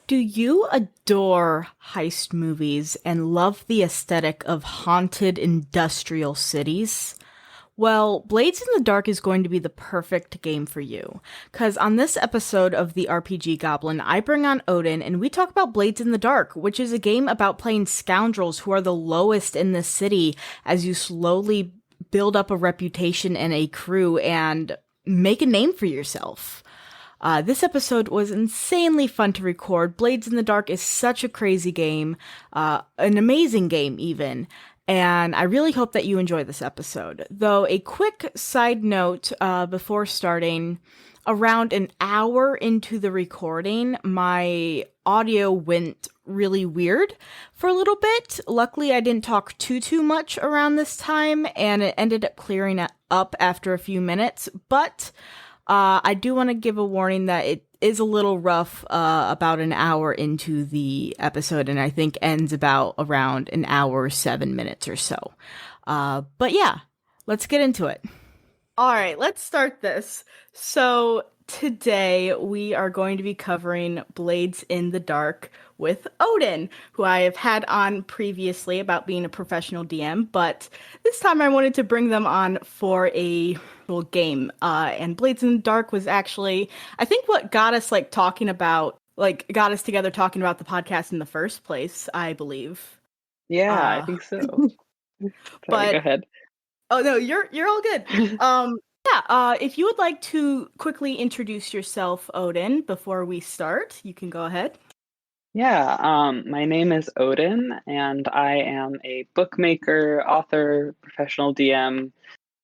Do you adore heist movies and love the aesthetic of haunted industrial cities? Well, Blades in the Dark is going to be the perfect game for you. Because on this episode of the RPG Goblin, I bring on Odin and we talk about Blades in the Dark, which is a game about playing scoundrels who are the lowest in the city as you slowly build up a reputation and a crew and make a name for yourself. This episode was insanely fun to record. Blades in the Dark is such a crazy game, an amazing game, even. And I really hope that you enjoy this episode. Though, a quick side note before starting, around an hour into the recording, my audio went really weird for a little bit. Luckily, I didn't talk too much around this time, and it ended up clearing up after a few minutes. But I do want to give a warning that it is a little rough about an hour into the episode, and I think ends about around an hour, 7 minutes or so. But yeah, let's get into it. All right, let's start this. So today we are going to be covering Blades in the Dark with Odin, who I have had on previously about being a professional DM, but this time I wanted to bring them on for a little game. And Blades in the Dark was actually, I think, what got us got us together talking about the podcast in the first place, I believe. Yeah, I think so. Sorry, But go ahead. oh no, you're all good. If you would like to quickly introduce yourself, Odin, before we start, you can go ahead. Yeah, my name is Odin, and I am a bookmaker, author, professional DM,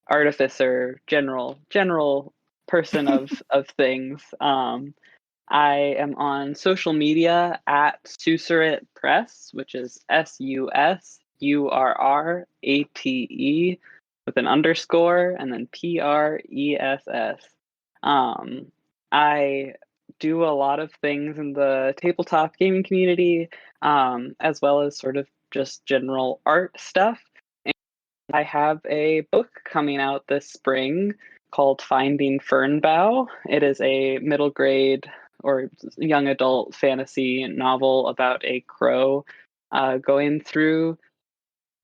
artificer, general person of things. I am on social media at Susurrate Press, which is SUSURRATE with an underscore and then PRESS. I do a lot of things in the tabletop gaming community, as well as sort of just general art stuff. And I have a book coming out this spring called Finding Fernbough. It is a middle grade or young adult fantasy novel about a crow going through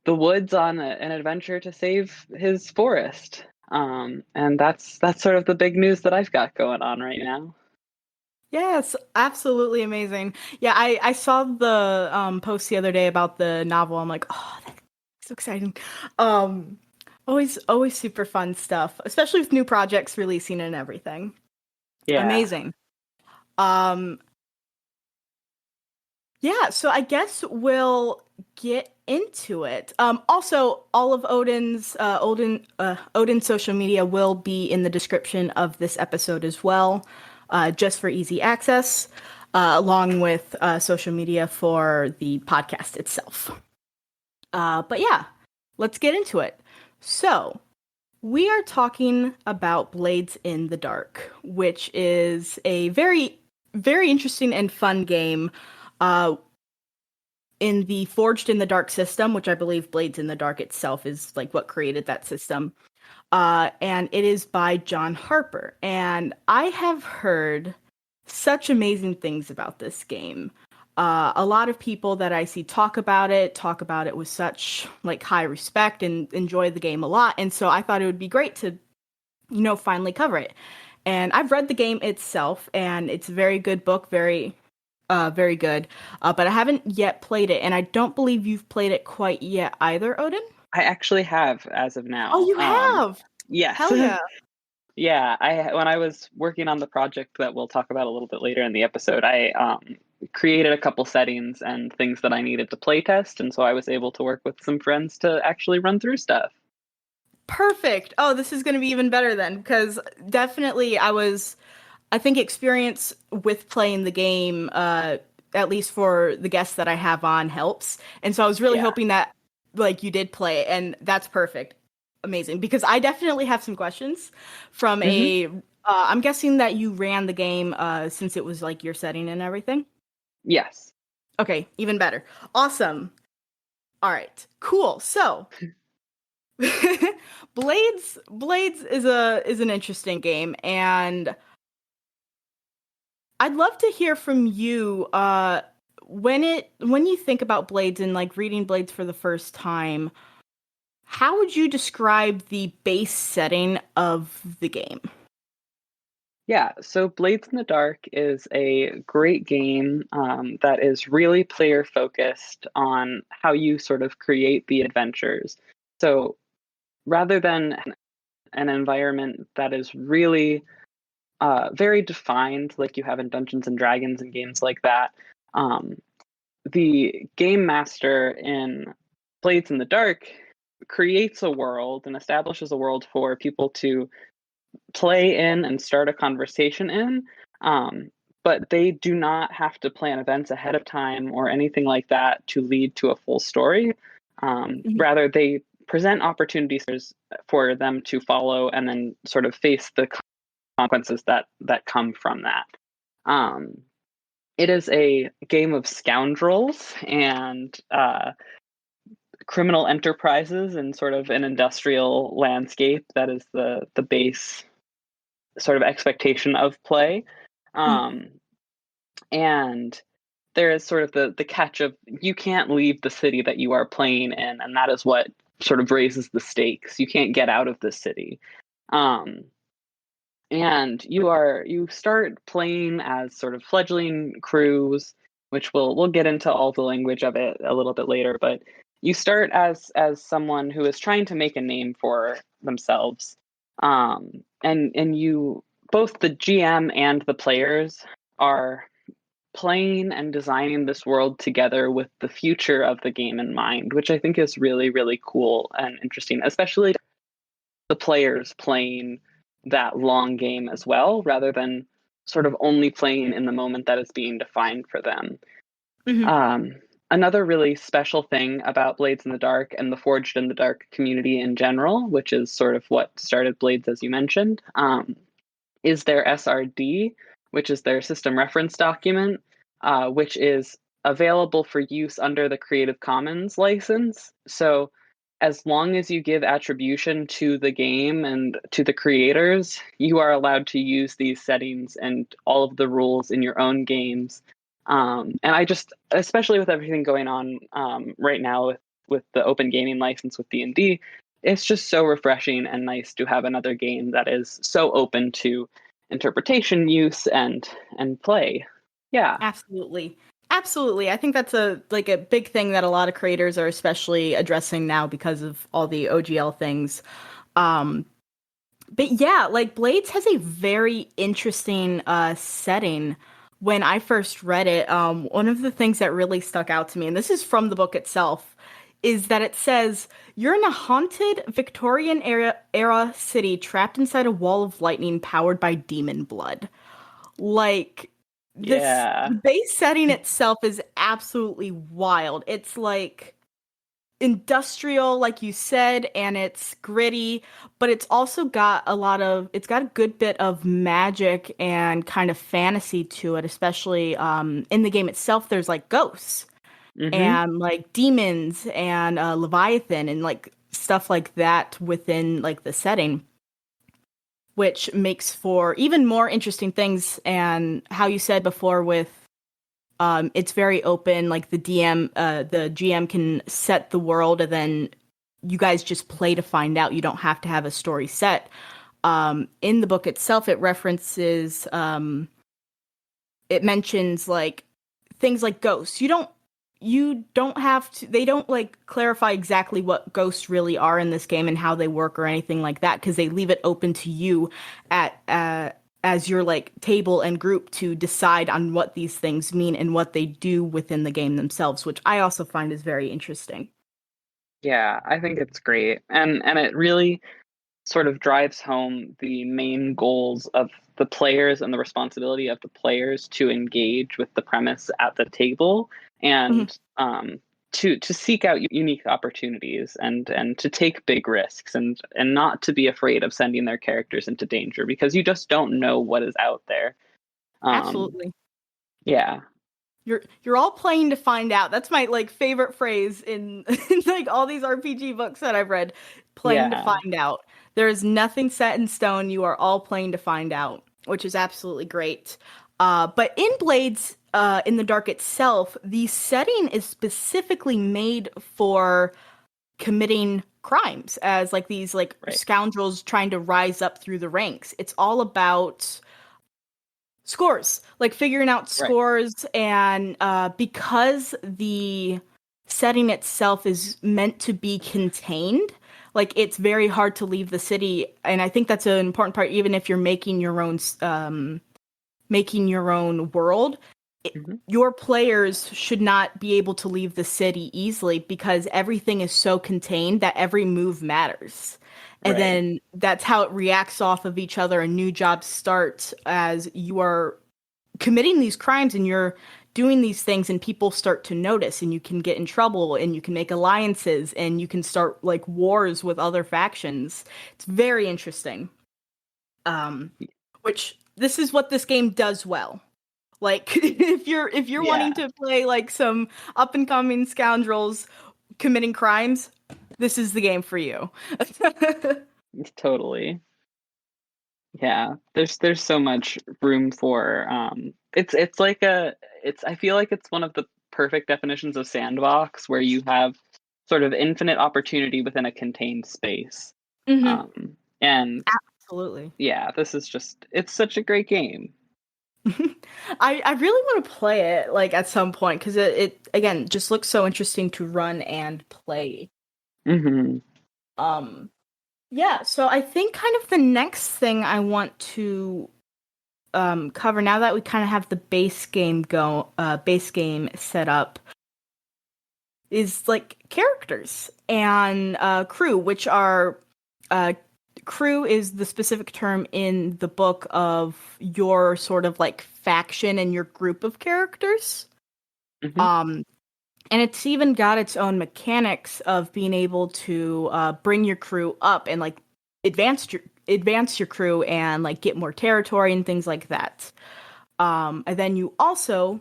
the woods on an adventure to save his forest. And that's sort of the big news that I've got going on right now. Yes, absolutely amazing. Yeah, I saw the post the other day about the novel. I'm like, oh, that's so exciting. Um, always super fun stuff, especially with new projects releasing and everything. Yeah. Amazing. Um, yeah, so I guess we'll get into it. Also, all of Odin's social media will be in the description of this episode as well, just for easy access, along with social media for the podcast itself. But yeah, let's get into it. So, we are talking about Blades in the Dark, which is a very, very interesting and fun game in the Forged in the Dark system, which I believe Blades in the Dark itself is like what created that system. And it is by John Harper. And I have heard such amazing things about this game. A lot of people that I see talk about it with such like high respect and enjoy the game a lot. And so I thought it would be great to, finally cover it. And I've read the game itself, and it's a very good book, very good. But I haven't yet played it, and I don't believe you've played it quite yet either, Odin. I actually have as of now. Oh, you have? Yes. Hell yeah. Yeah, when I was working on the project that we'll talk about a little bit later in the episode, I created a couple settings and things that I needed to play test, and so I was able to work with some friends to actually run through stuff. Perfect. Oh, this is going to be even better then, because definitely I think experience with playing the game, at least for the guests that I have on, helps. And so I was really hoping that like you did play it, and that's perfect. Amazing, because I definitely have some questions from I'm guessing that you ran the game since it was like your setting and everything. Yes. Okay, even better. Awesome. All right, cool. So Blades is an interesting game, and I'd love to hear from you. When you think about Blades and like reading Blades for the first time, how would you describe the base setting of the game? Yeah, so Blades in the Dark is a great game that is really player focused on how you sort of create the adventures. So rather than an environment that is really very defined, like you have in Dungeons and Dragons and games like that, um, the game master in Blades in the Dark creates a world and establishes a world for people to play in and start a conversation in. Um, but they do not have to plan events ahead of time or anything like that to lead to a full story. Mhm. Rather, they present opportunities for them to follow and then sort of face the consequences that come from that. Um, it is a game of scoundrels and criminal enterprises and sort of an industrial landscape. That is the base sort of expectation of play. Mhm. Um, and there is sort of the catch of you can't leave the city that you are playing in, and that is what sort of raises the stakes. You can't get out of the city. Um, and you start playing as sort of fledgling crews, which we'll get into all the language of it a little bit later, but you start as someone who is trying to make a name for themselves. And you, both the GM and the players, are playing and designing this world together with the future of the game in mind, which I think is really, really cool and interesting, especially the players playing that long game as well, rather than sort of only playing in the moment that is being defined for them. Mhm. Um, Another really special thing about Blades in the Dark and the Forged in the Dark community in general, which is sort of what started Blades, as you mentioned, is their SRD, which is their system reference document, which is available for use under the Creative Commons license. So, as long as you give attribution to the game and to the creators, you are allowed to use these settings and all of the rules in your own games. And I just, especially with everything going on right now with the open gaming license with D&D, it's just so refreshing and nice to have another game that is so open to interpretation, use, and play. Yeah. Absolutely. Absolutely. I think that's a big thing that a lot of creators are especially addressing now because of all the OGL things. Um but yeah, like Blades has a very interesting setting. When I first read it, one of the things that really stuck out to me, and this is from the book itself, is that it says you're in a haunted Victorian era city trapped inside a wall of lightning powered by demon blood. Like this Yeah. the base setting itself is absolutely wild. It's like industrial, like you said, and it's gritty, but it's also got it's got a good bit of magic and kind of fantasy to it, especially in the game itself. There's like ghosts Mm-hmm. and like demons and Leviathan and like stuff like that within like the setting, which makes for even more interesting things. And how you said before with it's very open, like the GM can set the world and then you guys just play to find out. You don't have to have a story set. In the book itself, it mentions like things like ghosts. You don't have to, they don't like clarify exactly what ghosts really are in this game and how they work or anything like that because they leave it open to you at as your like table and group to decide on what these things mean and what they do within the game themselves, which I also find is very interesting. Yeah, I think it's great. And it really sort of drives home the main goals of the players and the responsibility of the players to engage with the premise at the table Mhm. and to seek out unique opportunities and to take big risks and not to be afraid of sending their characters into danger because you just don't know what is out there. Um, Absolutely. yeah, You're all playing to find out. That's my like favorite phrase in, in like all these RPG books that I've read. Playing to yeah. find out. There is nothing set in stone. You are all playing to find out, which is absolutely great. But in Blades in the Dark itself, the setting is specifically made for committing crimes as like these like Right. scoundrels trying to rise up through the ranks. It's all about scores, like figuring out Right. scores, and because the setting itself is meant to be contained, like it's very hard to leave the city, and I think that's an important part. Even if you're making your own world, Hmm. your players should not be able to leave the city easily because everything is so contained that every move matters. And Right. then that's how it reacts off of each other and new jobs start as you are committing these crimes and you're doing these things and people start to notice and you can get in trouble and you can make alliances and you can start like wars with other factions. It's very interesting. Um, which this is what this game does well. Like if you're Yeah. wanting to play like some up and coming scoundrels committing crimes, this is the game for you. Totally. Yeah. There's so much room for it's like a it's I feel like it's one of the perfect definitions of sandbox where you have sort of infinite opportunity within a contained space. Hmm. And Absolutely. yeah, this is just it's such a great game. I really want to play it like at some point because it again just looks so interesting to run and play. Hmm. Um yeah, so I think kind of the next thing I want to cover now that we kind of have the base game set up is like characters and crew, which are uh, crew is the specific term in the book of your sort of like faction and your group of characters. Hmm. Um, and it's even got its own mechanics of being able to bring your crew up and like advance your crew and like get more territory and things like that. And then you also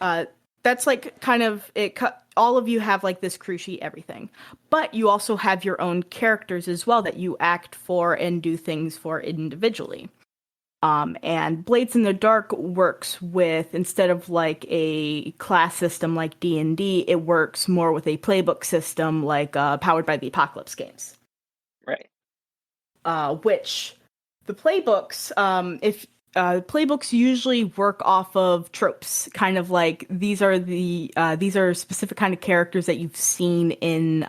uh, that's like kind of it. All of you have like this crew sheet, everything, but you also have your own characters as well that you act for and do things for individually. And Blades in the Dark works with instead of like a class system like D&D, it works more with a playbook system like Powered by the Apocalypse games. Right. Which the playbooks, if playbooks usually work off of tropes, kind of like these are specific kind of characters that you've seen in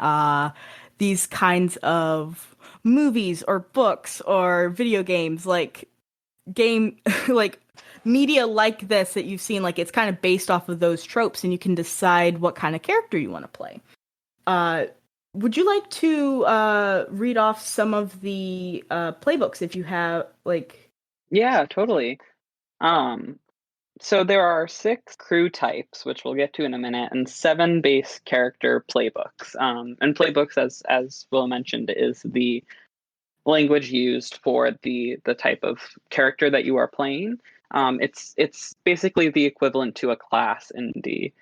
these kinds of movies or books or video games, like game like media like this that you've seen. Like it's kind of based off of those tropes, and you can decide what kind of character you want to play. Uh, would you like to read off some of the playbooks if you have like? Yeah, totally. Um, so there are 6 crew types, which we'll get to in a minute, and 7 base character playbooks. And playbooks, as Will mentioned, is the language used for the type of character that you are playing. It's basically the equivalent to a class in D.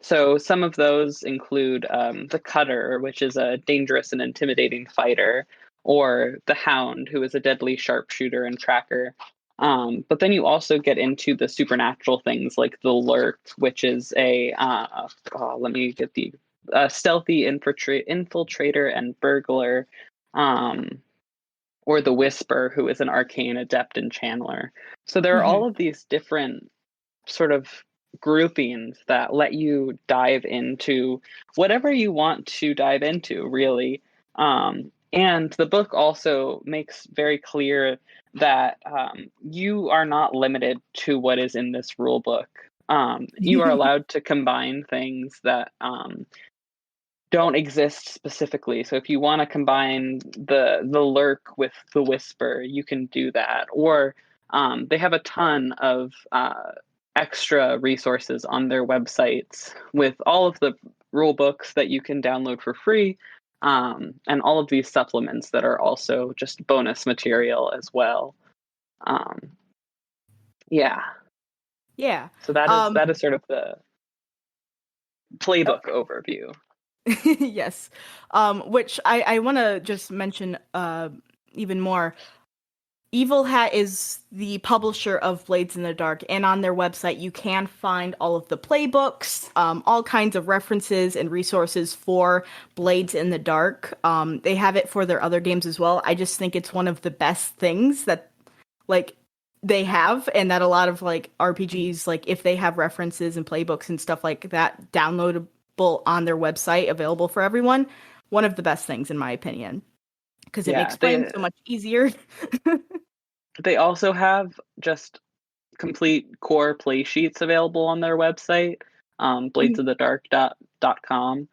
So some of those include the Cutter, which is a dangerous and intimidating fighter, or the Hound, who is a deadly sharpshooter and tracker. But then you also get into the supernatural things like the Lurk, which is let me get the stealthy infiltrator and burglar, um, or the Whisper, who is an arcane adept and channeler. So there are Mhm. all of these different sort of groupings that let you dive into whatever you want to dive into, really. And the book also makes very clear that you are not limited to what is in this rule book. You are allowed to combine things that don't exist specifically. So if you want to combine the lurk with the whisper, you can do that. Or they have a ton of extra resources on their websites with all of the rule books that you can download for free, and all of these supplements that are also just bonus material as well. Um, yeah, Yeah. so that is Um. that is sort of the playbook overview. Yes. Which I want to just mention even more. Evil Hat is the publisher of Blades in the Dark, and on their website you can find all of the playbooks, all kinds of references and resources for Blades in the Dark. They have it for their other games as well. I just think it's one of the best things that like they have, and that a lot of like RPGs, like if they have references and playbooks and stuff like that downloadable on their website available for everyone, one of the best things in my opinion, because it Yeah, makes playing so much easier. they also have just complete core play sheets available on their website, bladesofthedark.com.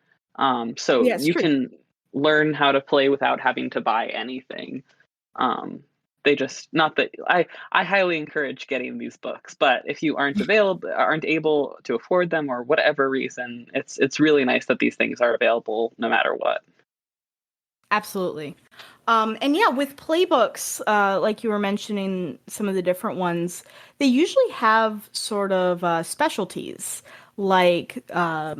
So Yeah, it's you true. can learn how to play without having to buy anything. They just not that I highly encourage getting these books, but if you aren't able to afford them or whatever reason, it's really nice that these things are available no matter what. Absolutely. And yeah, with playbooks, like you were mentioning some of the different ones, they usually have sort of specialties, like how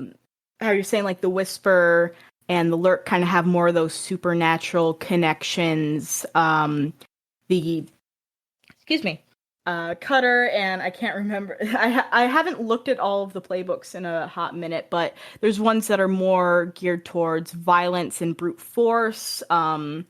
you're saying, like the Whisper and the Lurk kind of have more of those supernatural connections. The excuse me, Cutter, and I can't remember. I haven't looked at all of the playbooks in a hot minute, but there's ones that are more geared towards violence and brute force. Mhm.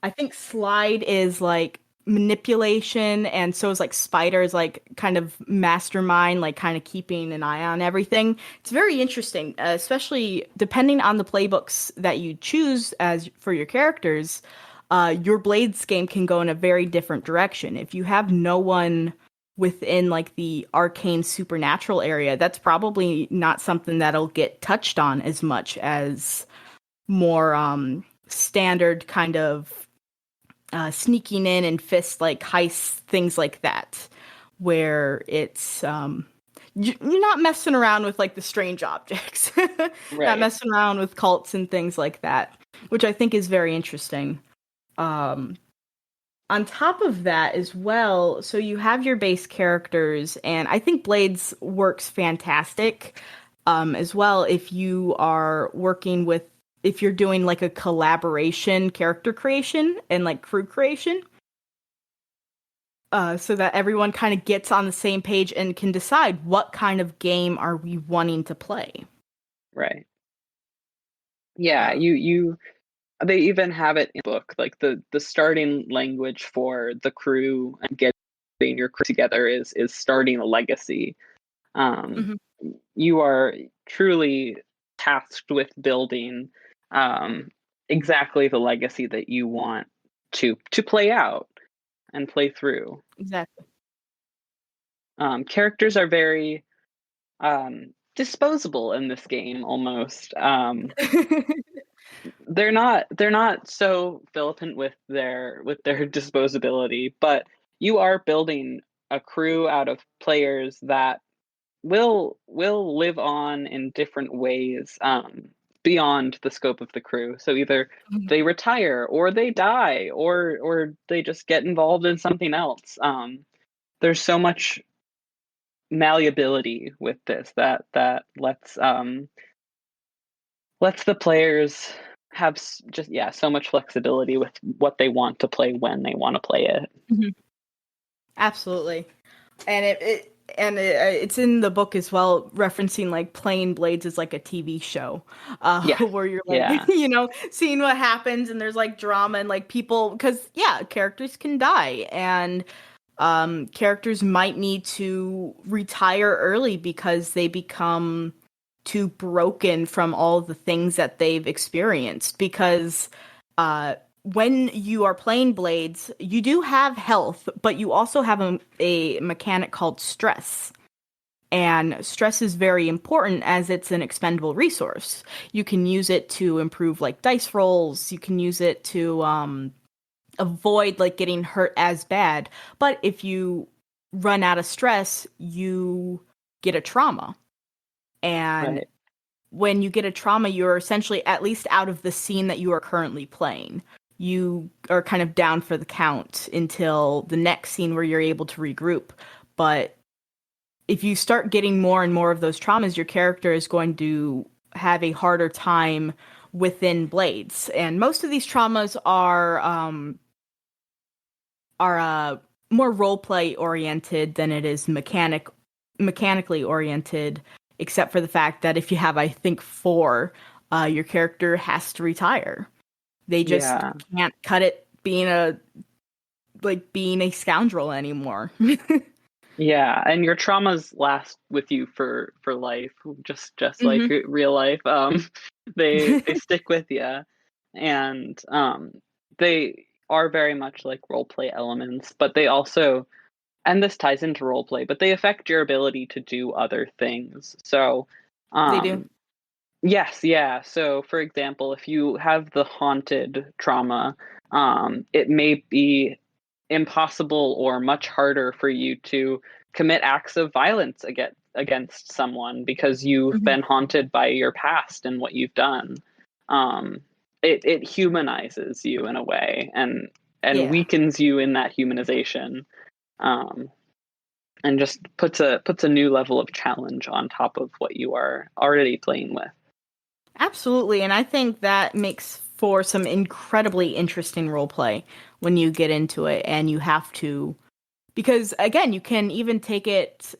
I think Slide is like manipulation, and so is like Spider is like kind of mastermind, like kind of keeping an eye on everything. It's very interesting, especially depending on the playbooks that you choose as for your characters. Your Blades game can go in a very different direction. If you have no one within like the arcane supernatural area, that's probably not something that'll get touched on as much as more standard kind of sneaking in and fist like heists, things like that, where it's you're not messing around with like the strange objects, not Right. messing around with cults and things like that, which I think is very interesting. Um, on top of that as well, so you have your base characters, and I think Blades works fantastic as well if you are working with, if you're doing like a collaboration character creation and like crew creation, so that everyone kind of gets on the same page and can decide what kind of game are we wanting to play. Right. Yeah, Uh, you they even have it in the book, like the starting language for the crew and getting your crew together is starting a legacy. Um, mhm, you are truly tasked with building um, exactly the legacy that you want to play out and play through. exactly. Characters are very disposable in this game almost. They're not so flippant with their disposability, but you are building a crew out of players that will live on in different ways beyond the scope of the crew. So either Mhm. they retire or they die or they just get involved in something else. There's so much malleability with this that lets the players have just so much flexibility with what they want to play when they want to play it. Mhm. Absolutely. And it's in the book as well, referencing like playing Blades as like a TV show, Yeah, where you're like, yeah, seeing what happens, and there's like drama and like people, because yeah, characters can die, and characters might need to retire early because they become too broken from all the things that they've experienced. Because uh, when you are playing Blades, you do have health, but you also have a mechanic called stress. And stress is very important as it's an expendable resource. You can use it to improve like dice rolls. You can use it to avoid like getting hurt as bad. But if you run out of stress, you get a trauma. And right, when you get a trauma, you're essentially at least out of the scene that you are currently playing. You are kind of down for the count until the next scene where you're able to regroup. But if you start getting more and more of those traumas, your character is going to have a harder time within Blades. And most of these traumas are more role play oriented than it is mechanically oriented, except for the fact that if you have, I think, four, your character has to retire. They just Yeah. can't cut it being a scoundrel anymore. Yeah, and your traumas last with you for life, just like Hmm. real life. They stick with you, and they are very much like role play elements, but they also, and this ties into role play, but they affect your ability to do other things. So, They do. um, yes, yeah. So, for example, if you have the haunted trauma, it may be impossible or much harder for you to commit acts of violence against someone because you've Hmm. been haunted by your past and what you've done. Um, it humanizes you in a way and Yeah. weakens you in that humanization, um, and just puts a new level of challenge on top of what you are already playing with. Absolutely, and I think that makes for some incredibly interesting role play when you get into it and you have to, because again, you can even take it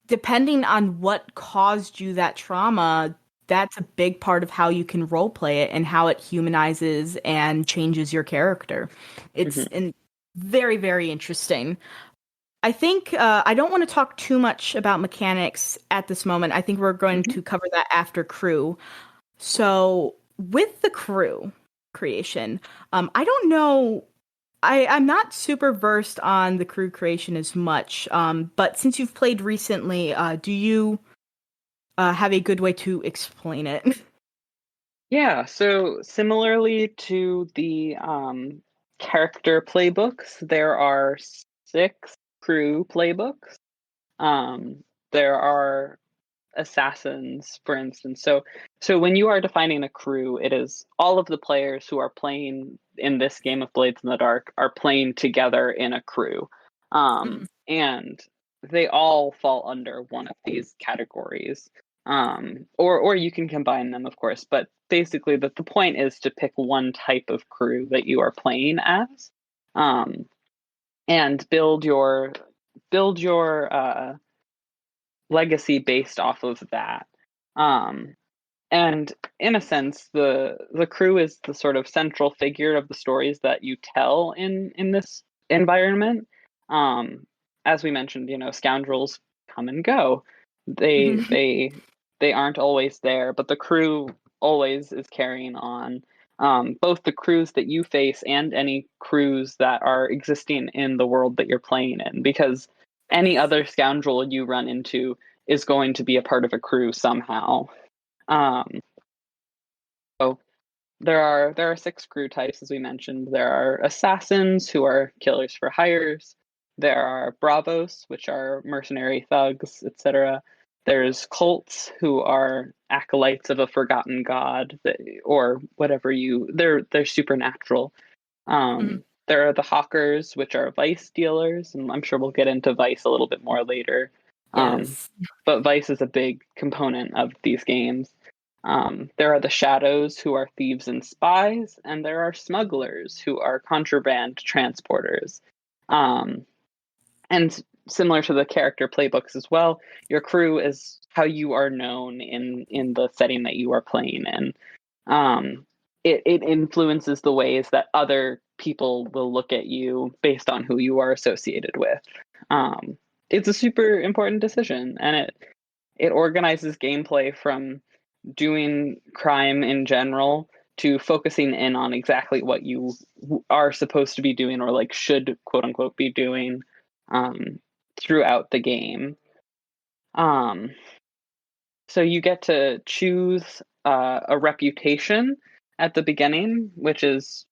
depending on what caused you that trauma. That's a big part of how you can role play it and how it humanizes and changes your character. It's Hmm. very, very interesting. I think I don't want to talk too much about mechanics at this moment. I think we're going Hmm. to cover that after crew. So, with the crew creation, I don't know. I'm not super versed on the crew creation as much, but since you've played recently, do you have a good way to explain it? Yeah, so similarly to the character playbooks, there are six crew playbooks. Um, there are assassins, for instance. So when you are defining a crew, it is all of the players who are playing in this game of Blades in the Dark are playing together in a crew. Mhm. And they all fall under one of these categories. Or you can combine them, of course, but basically the point is to pick one type of crew that you are playing as. Um, and build your legacy based off of that. Um, and in a sense, the crew is the sort of central figure of the stories that you tell in this environment. Um, as we mentioned, scoundrels come and go. They Mhm. they they aren't always there, but the crew always is carrying on. Both the crews that you face and any crews that are existing in the world that you're playing in, because any other scoundrel you run into is going to be a part of a crew somehow. Um, so there are six crew types, as we mentioned. There are assassins, who are killers for hires. There are bravos, which are mercenary thugs, etc. There's cults, who are acolytes of a forgotten god, or whatever you. They're supernatural. Mhm. There are the hawkers, which are vice dealers, and I'm sure we'll get into vice a little bit more later. Um, Yes. but vice is a big component of these games. There are the shadows, who are thieves and spies, and there are smugglers, who are contraband transporters. Um, and similar to the character playbooks as well, your crew is how you are known in the setting that you are playing in. Um, it influences the ways that other people will look at you based on who you are associated with. It's a super important decision, and it organizes gameplay from doing crime in general to focusing in on exactly what you are supposed to be doing, or like should quote unquote be doing, um, throughout the game. Um, so you get to choose a reputation at the beginning, which is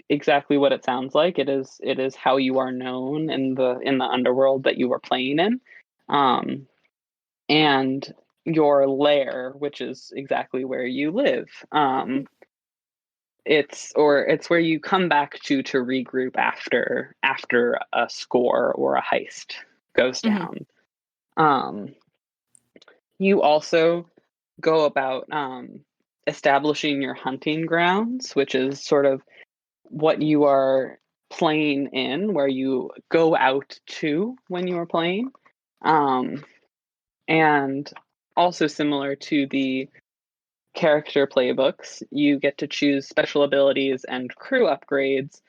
exactly what it sounds like. It is how you are known in the underworld that you are playing in. Um, and your lair, which is exactly where you live. It's where you come back to regroup after a score or a heist goes Mhm. down. Um, you also go about establishing your hunting grounds, which is sort of what you are plane in where you go out to when you are playing. Um, and also similar to the character playbooks, you get to choose special abilities and crew upgrades,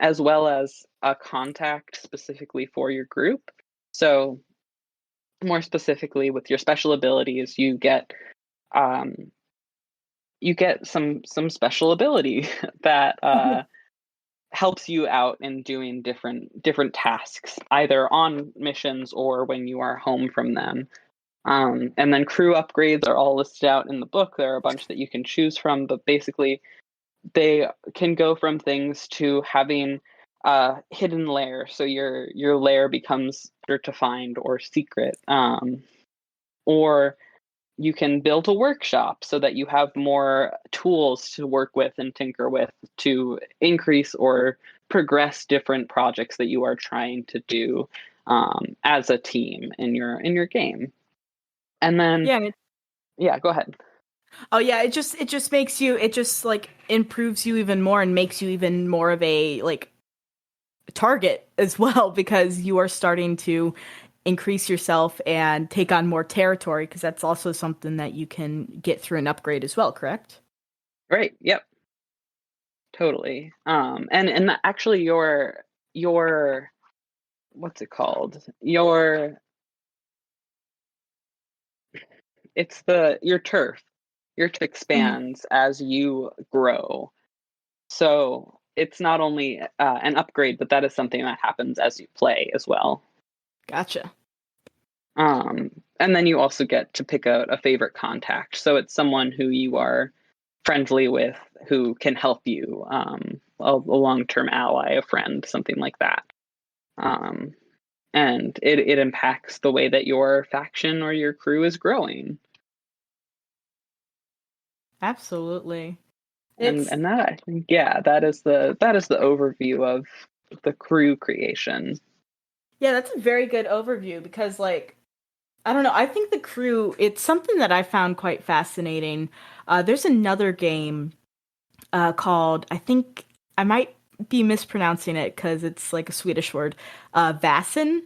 as well as a contact specifically for your group. So, more specifically, with your special abilities, um, you get some special ability that helps you out in doing different tasks, either on missions or when you are home from them. And then crew upgrades are all listed out in the book. There are a bunch that you can choose from, but basically they can go from things to having a hidden lair, so your lair becomes harder to find or secret, or you can build a workshop so that you have more tools to work with and tinker with to increase or progress different projects that you are trying to do, as a team in your game. And then, Yeah. And yeah, go ahead. oh yeah, it just makes you, it just like improves you even more and makes you even more of a like target as well, because you are starting to increase yourself and take on more territory, because that's also something that you can get through an upgrade as well, correct? Right. Yep. Totally. And actually your what's it called? It's the your turf. Your turf Hmm. expands as you grow. So it's not only an upgrade, but that is something that happens as you play as well. Gotcha. Um, and then you also get to pick out a favorite contact. So it's someone who you are friendly with, who can help you, a long-term ally, a friend, something like that. Um, and it impacts the way that your faction or your crew is growing. Absolutely. And It's that, I think, yeah, that is the overview of the crew creation. Yeah, that's a very good overview, because like I don't know, I think the crew, it's something that I found quite fascinating. There's another game called, I think I might be mispronouncing it because it's like a Swedish word, Vasen,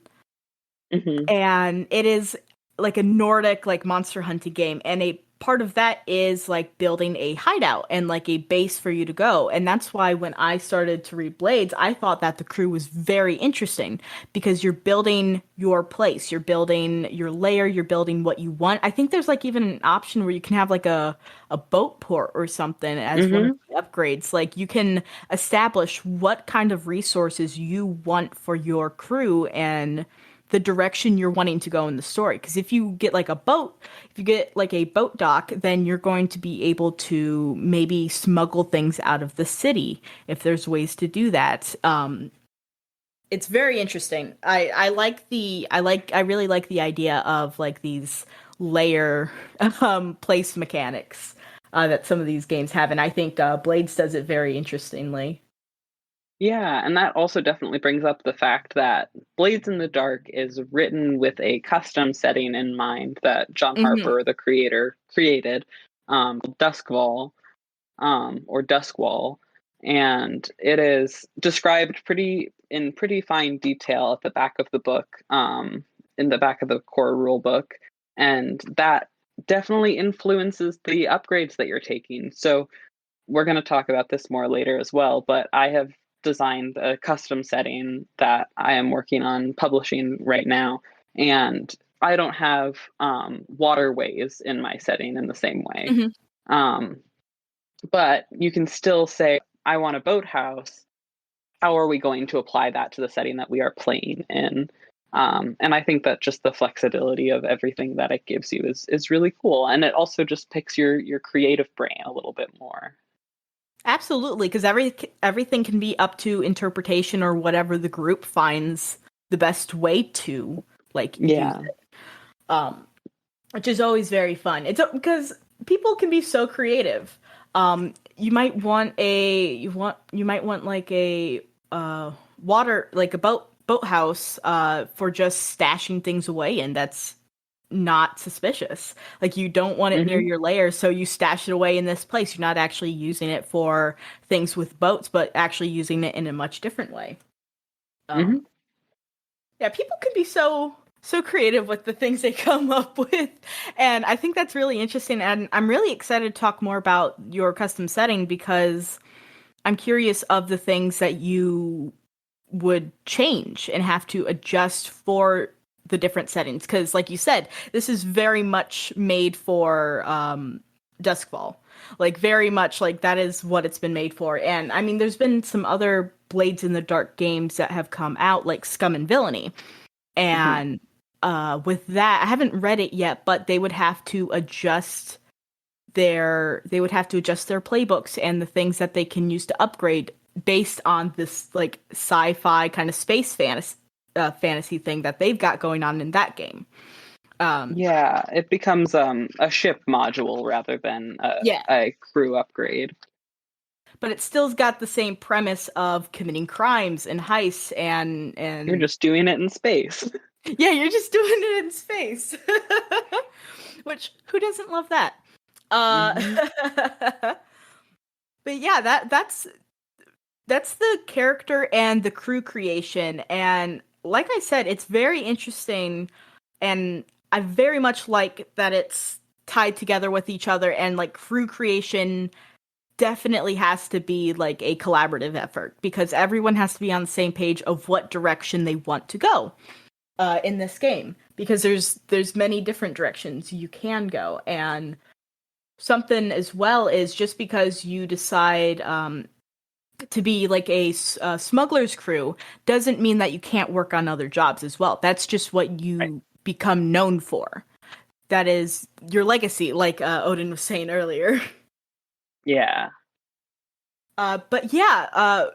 Hmm. and it is like a Nordic like monster hunting game, and a part of that is like building a hideout and like a base for you to go. And that's why when I started to read Blades, I thought that the crew was very interesting, because you're building your place, you're building your layer, you're building what you want. I think there's like even an option where you can have like a boat port or something as one of Hmm. the upgrades. Like you can establish what kind of resources you want for your crew and the direction you're wanting to go in the story. Because if you get like a boat, if you get like a boat dock, then you're going to be able to maybe smuggle things out of the city if there's ways to do that. It's very interesting. I really like the idea of like these layer place mechanics that some of these games have, and I think Blades does it very interestingly. Yeah, and that also definitely brings up the fact that Blades in the Dark is written with a custom setting in mind that John Hmm. Harper, the creator, created, Duskwall, or Duskwall, and it is described pretty fine detail at the back of the book, in the back of the core rule book, and that definitely influences the upgrades that you're taking. So we're going to talk about this more later as well, but I have designed a custom setting that I am working on publishing right now, and I don't have waterways in my setting in the same way. Hmm. Um, but you can still say, I want a boathouse. How are we going to apply that to the setting that we are playing in? And I think that just the flexibility of everything that it gives you is really cool, and it also just picks your creative brain a little bit more. Absolutely, because everything can be up to interpretation or whatever the group finds the best way to like use Yeah. it. Um, which is always very fun. It's because people can be so creative. You might want like a water like a boathouse for just stashing things away, and that's not suspicious. Like you don't want it near Hmm. your lair, so you stash it away in this place. You're not actually using it for things with boats, but actually using it in a much different way. Um, Hmm. yeah, people can be so creative with the things they come up with, and I think that's really interesting. And I'm really excited to talk more about your custom setting because I'm curious of the things that you would change and have to adjust for the different settings. Because, like you said, this is very much made for Duskfall. Like, very much like that is what it's been made for. And I mean, there's been some other Blades in the Dark games that have come out, like Scum and Villainy. Hmm. And with that, I haven't read it yet, but they would have to adjust their playbooks and the things that they can use to upgrade based on this like sci-fi kind of space fantasy thing that they've got going on in that game. Um, Yeah, it becomes a ship module rather than yeah, a crew upgrade. but it still's got the same premise of committing crimes and heists You're and just doing it in space. yeah, you're just doing it in space. Which who doesn't love that? Uh Hmm. but yeah, that's the character and the crew creation. And like I said, it's very interesting. And I very much like that it's tied together with each other. And like crew creation definitely has to be like a collaborative effort because everyone has to be on the same page of what direction they want to go in this game. Because there's many different directions you can go. And something as well is just because you decide to be like a smuggler's crew doesn't mean that you can't work on other jobs as well. That's just what Right. you become known for. That is your legacy, like Odin was saying earlier. Yeah. But yeah,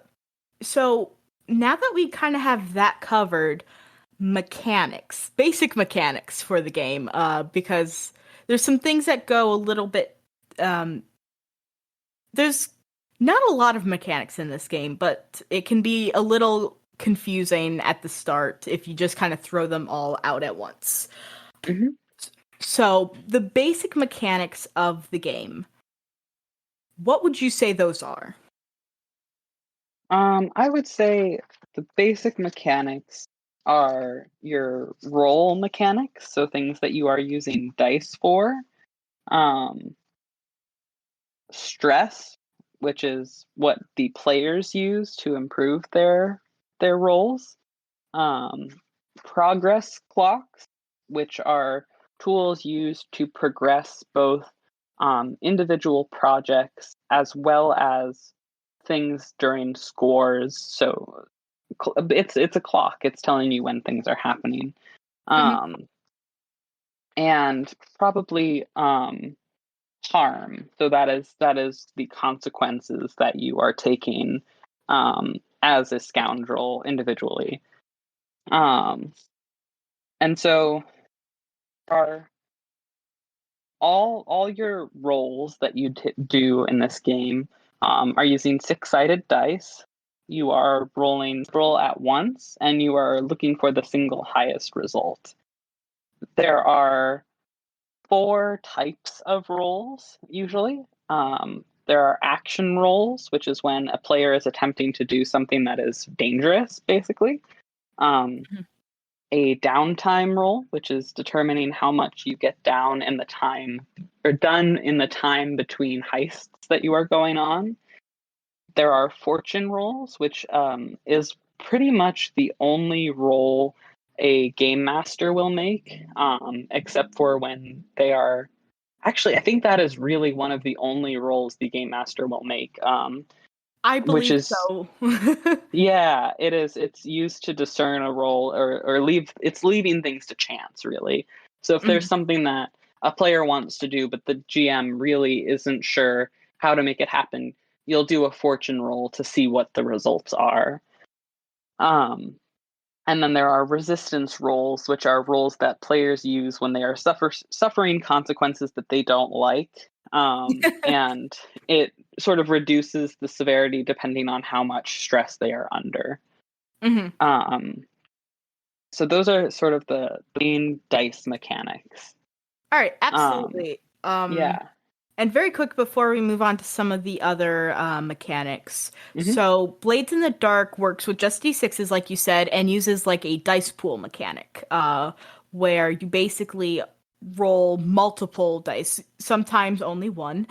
so now that we kind of have that covered, basic mechanics for the game, because there's some things that go a little bit. Um, there's not a lot of mechanics in this game, but it can be a little confusing at the start if you just kind of throw them all out at once. Hmm. So, the basic mechanics of the game, what would you say those are? I would say the basic mechanics are your roll mechanics, so things that you are using dice for. Um, Stress, which is what the players use to improve their rolls. Um, Progress clocks, which are tools used to progress both individual projects as well as things during scores. So it's a clock. It's telling you when things are happening. Hmm. Um, and probably harm. So that is the consequences that you are taking as a scoundrel individually. Um, and so are all your rolls that you do in this game are using six-sided dice. You are rolling roll at once, and you are looking for the single highest result. There are four types of rolls usually. There are action rolls, which is when a player is attempting to do something that is dangerous, basically. Um, a downtime roll, which is determining how much you get down in the time or done in the time between heists that you are going on. There are fortune rolls, which is pretty much the only roll a game master will make, except for when they are. Actually, I think that is really one of the only rolls the game master will make, I which believe is so. yeah, it is. It's used to discern a role or leave. It's leaving things to chance, really. So if there's Mhm. something that a player wants to do, but the GM really isn't sure how to make it happen, you'll do a fortune roll to see what the results are. Um, and then there are resistance rolls, which are rolls that players use when they are suffering consequences that they don't like. And it sort of reduces the severity depending on how much stress they are under. Mhm. Um, So those are sort of the main dice mechanics. All right, Um, absolutely. yeah. And very quick before we move on to some of the other mechanics. Hmm. So, Blades in the Dark works with just d6s, like you said, and uses like a dice pool mechanic, where you basically roll multiple dice, sometimes only one,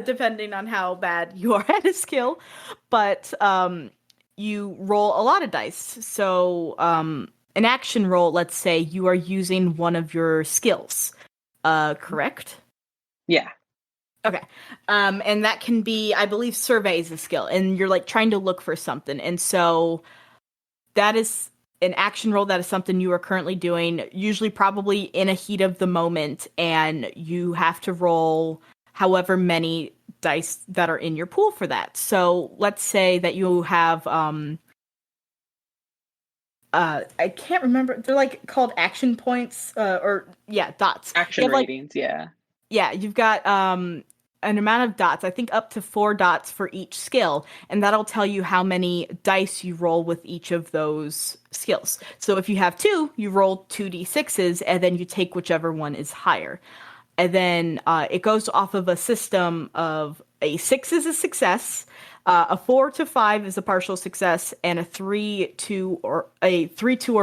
depending on how bad you are at a skill. But you roll a lot of dice. So, an action roll, let's say you are using one of your skills, correct? Yeah. Okay. And that can be, I believe, survey is a skill, and you're like trying to look for something. And so that is an action roll. That is something you are currently doing, usually probably in a heat of the moment, and you have to roll however many dice that are in your pool for that. So let's say that you have I can't remember. They're like called action points, or yeah, dots. You Action have like ratings. Yeah. yeah, you've got an amount of dots, I think up to 4 dots for each skill, and that'll tell you how many dice you roll with each of those skills. So if you have two, you roll 2d6s, and then you take whichever one is higher. And then it goes off of a system of a 6 is a success, a 4 to 5 is a partial success, and a 3, 2, or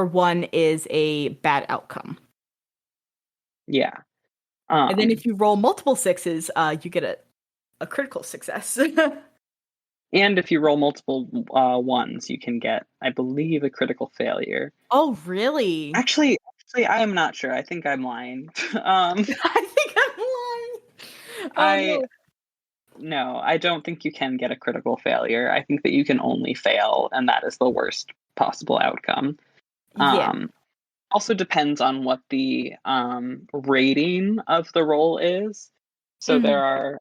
1 is a bad outcome. Yeah. And then Um, if you roll multiple sixes, you get a critical success. and if you roll multiple ones, you can get, I believe, a critical failure. Oh, really? Actually, I am not sure. I think I'm lying. I think I'm lying. Oh I no. No, I don't think you can get a critical failure. I think that you can only fail, and that is the worst possible outcome. Yeah. Um, Also depends on what the rating of the roll is. So Hmm. there are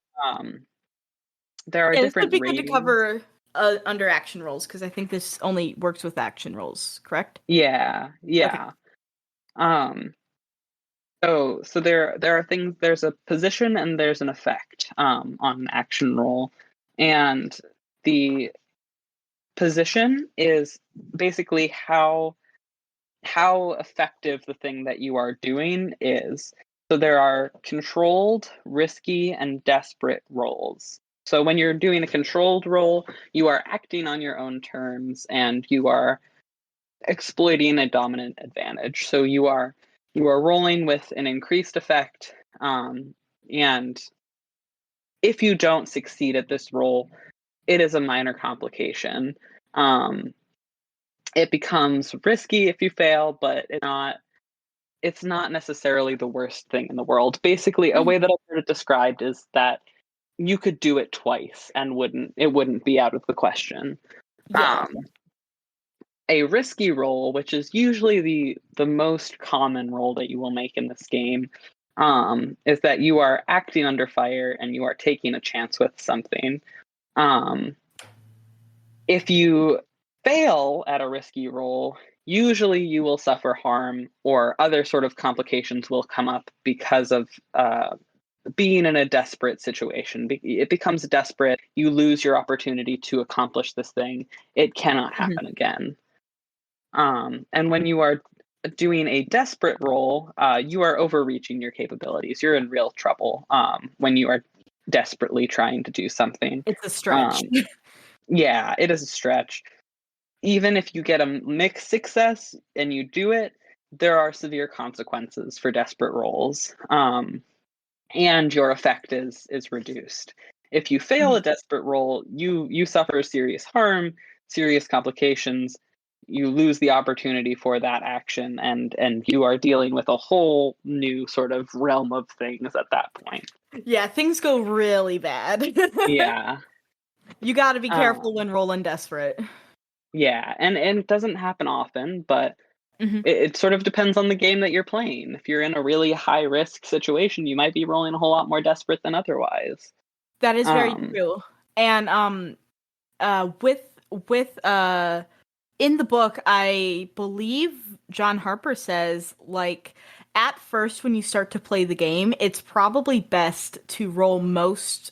Yeah, this would different be good to ratings. cover under action rolls because I think this only works with action rolls, correct? Yeah, Okay. yeah. Um, so there are things. There's a position and there's an effect on an action roll, and the position is basically how effective the thing that you are doing is. So there are controlled, risky, and desperate roles. So when you're doing a controlled role, you are acting on your own terms and you are exploiting a dominant advantage. So you are rolling with an increased effect, and if you don't succeed at this role, it is a minor complication. Um, it becomes risky if you fail, but it's not necessarily the worst thing in the world. Basically, a way Mhm. that I've heard it described is that you could do it twice and it wouldn't be out of the question. Yeah. Um, a risky roll, which is usually the most common roll that you will make in this game, is that you are acting under fire and you are taking a chance with something. Um, if you fail at a risky roll, usually you will suffer harm or other sort of complications will come up because of being in a desperate situation. It becomes desperate. You lose your opportunity to accomplish this thing. It cannot Mhm. happen again. And when you are doing a desperate roll, you are overreaching your capabilities. You're in real trouble when you are desperately trying to do something. It's a stretch. Um, yeah, it is a stretch. Even if you get a mixed success and you do it, there are severe consequences for desperate rolls, and your effect is reduced. If you fail Mhm. a desperate roll, you suffer serious harm, serious complications. You lose the opportunity for that action, and you are dealing with a whole new sort of realm of things at that point. Yeah, things go really bad. Yeah. You got to be careful Um, when rolling desperate. yeah, and it doesn't happen often, but Hmm. it sort of depends on the game that you're playing. If you're in a really high risk situation, you might be rolling a whole lot more desperate than otherwise. That is very Um, true. And with with in the book, I believe John Harper says like at first when you start to play the game, it's probably best to roll most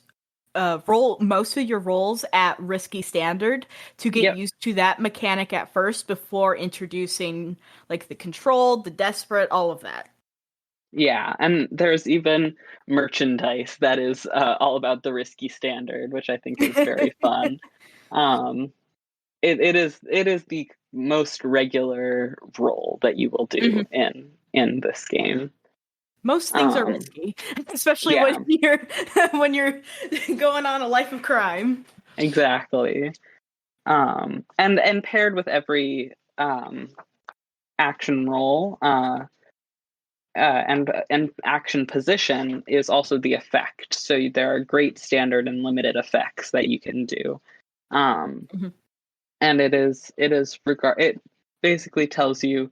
roll most of your rolls at risky standard to get Yep. used to that mechanic at first before introducing like the controlled, the desperate, all of that. Yeah, and there's even merchandise that is all about the risky standard, which I think is very fun. Um, it is the most regular role that you will Mhm. do in this game. Most things are Um, risky, especially when yeah, you're when you're going on a life of crime. exactly. And paired with every action roll, and action position is also the effect. So there are great standard and limited effects that you can do. Um, Mhm. and it basically tells you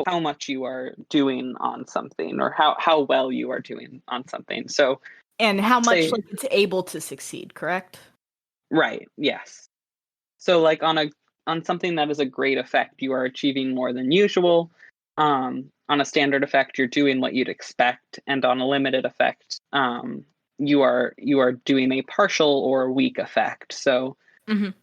how much you are doing on something, or how well you are doing on something. So And how much say, like it's able to succeed, correct? right, yes. So like on something that is a great effect, you are achieving more than usual. On a standard effect, you're doing what you'd expect, and on a limited effect, you are doing a partial or weak effect. So Mhm.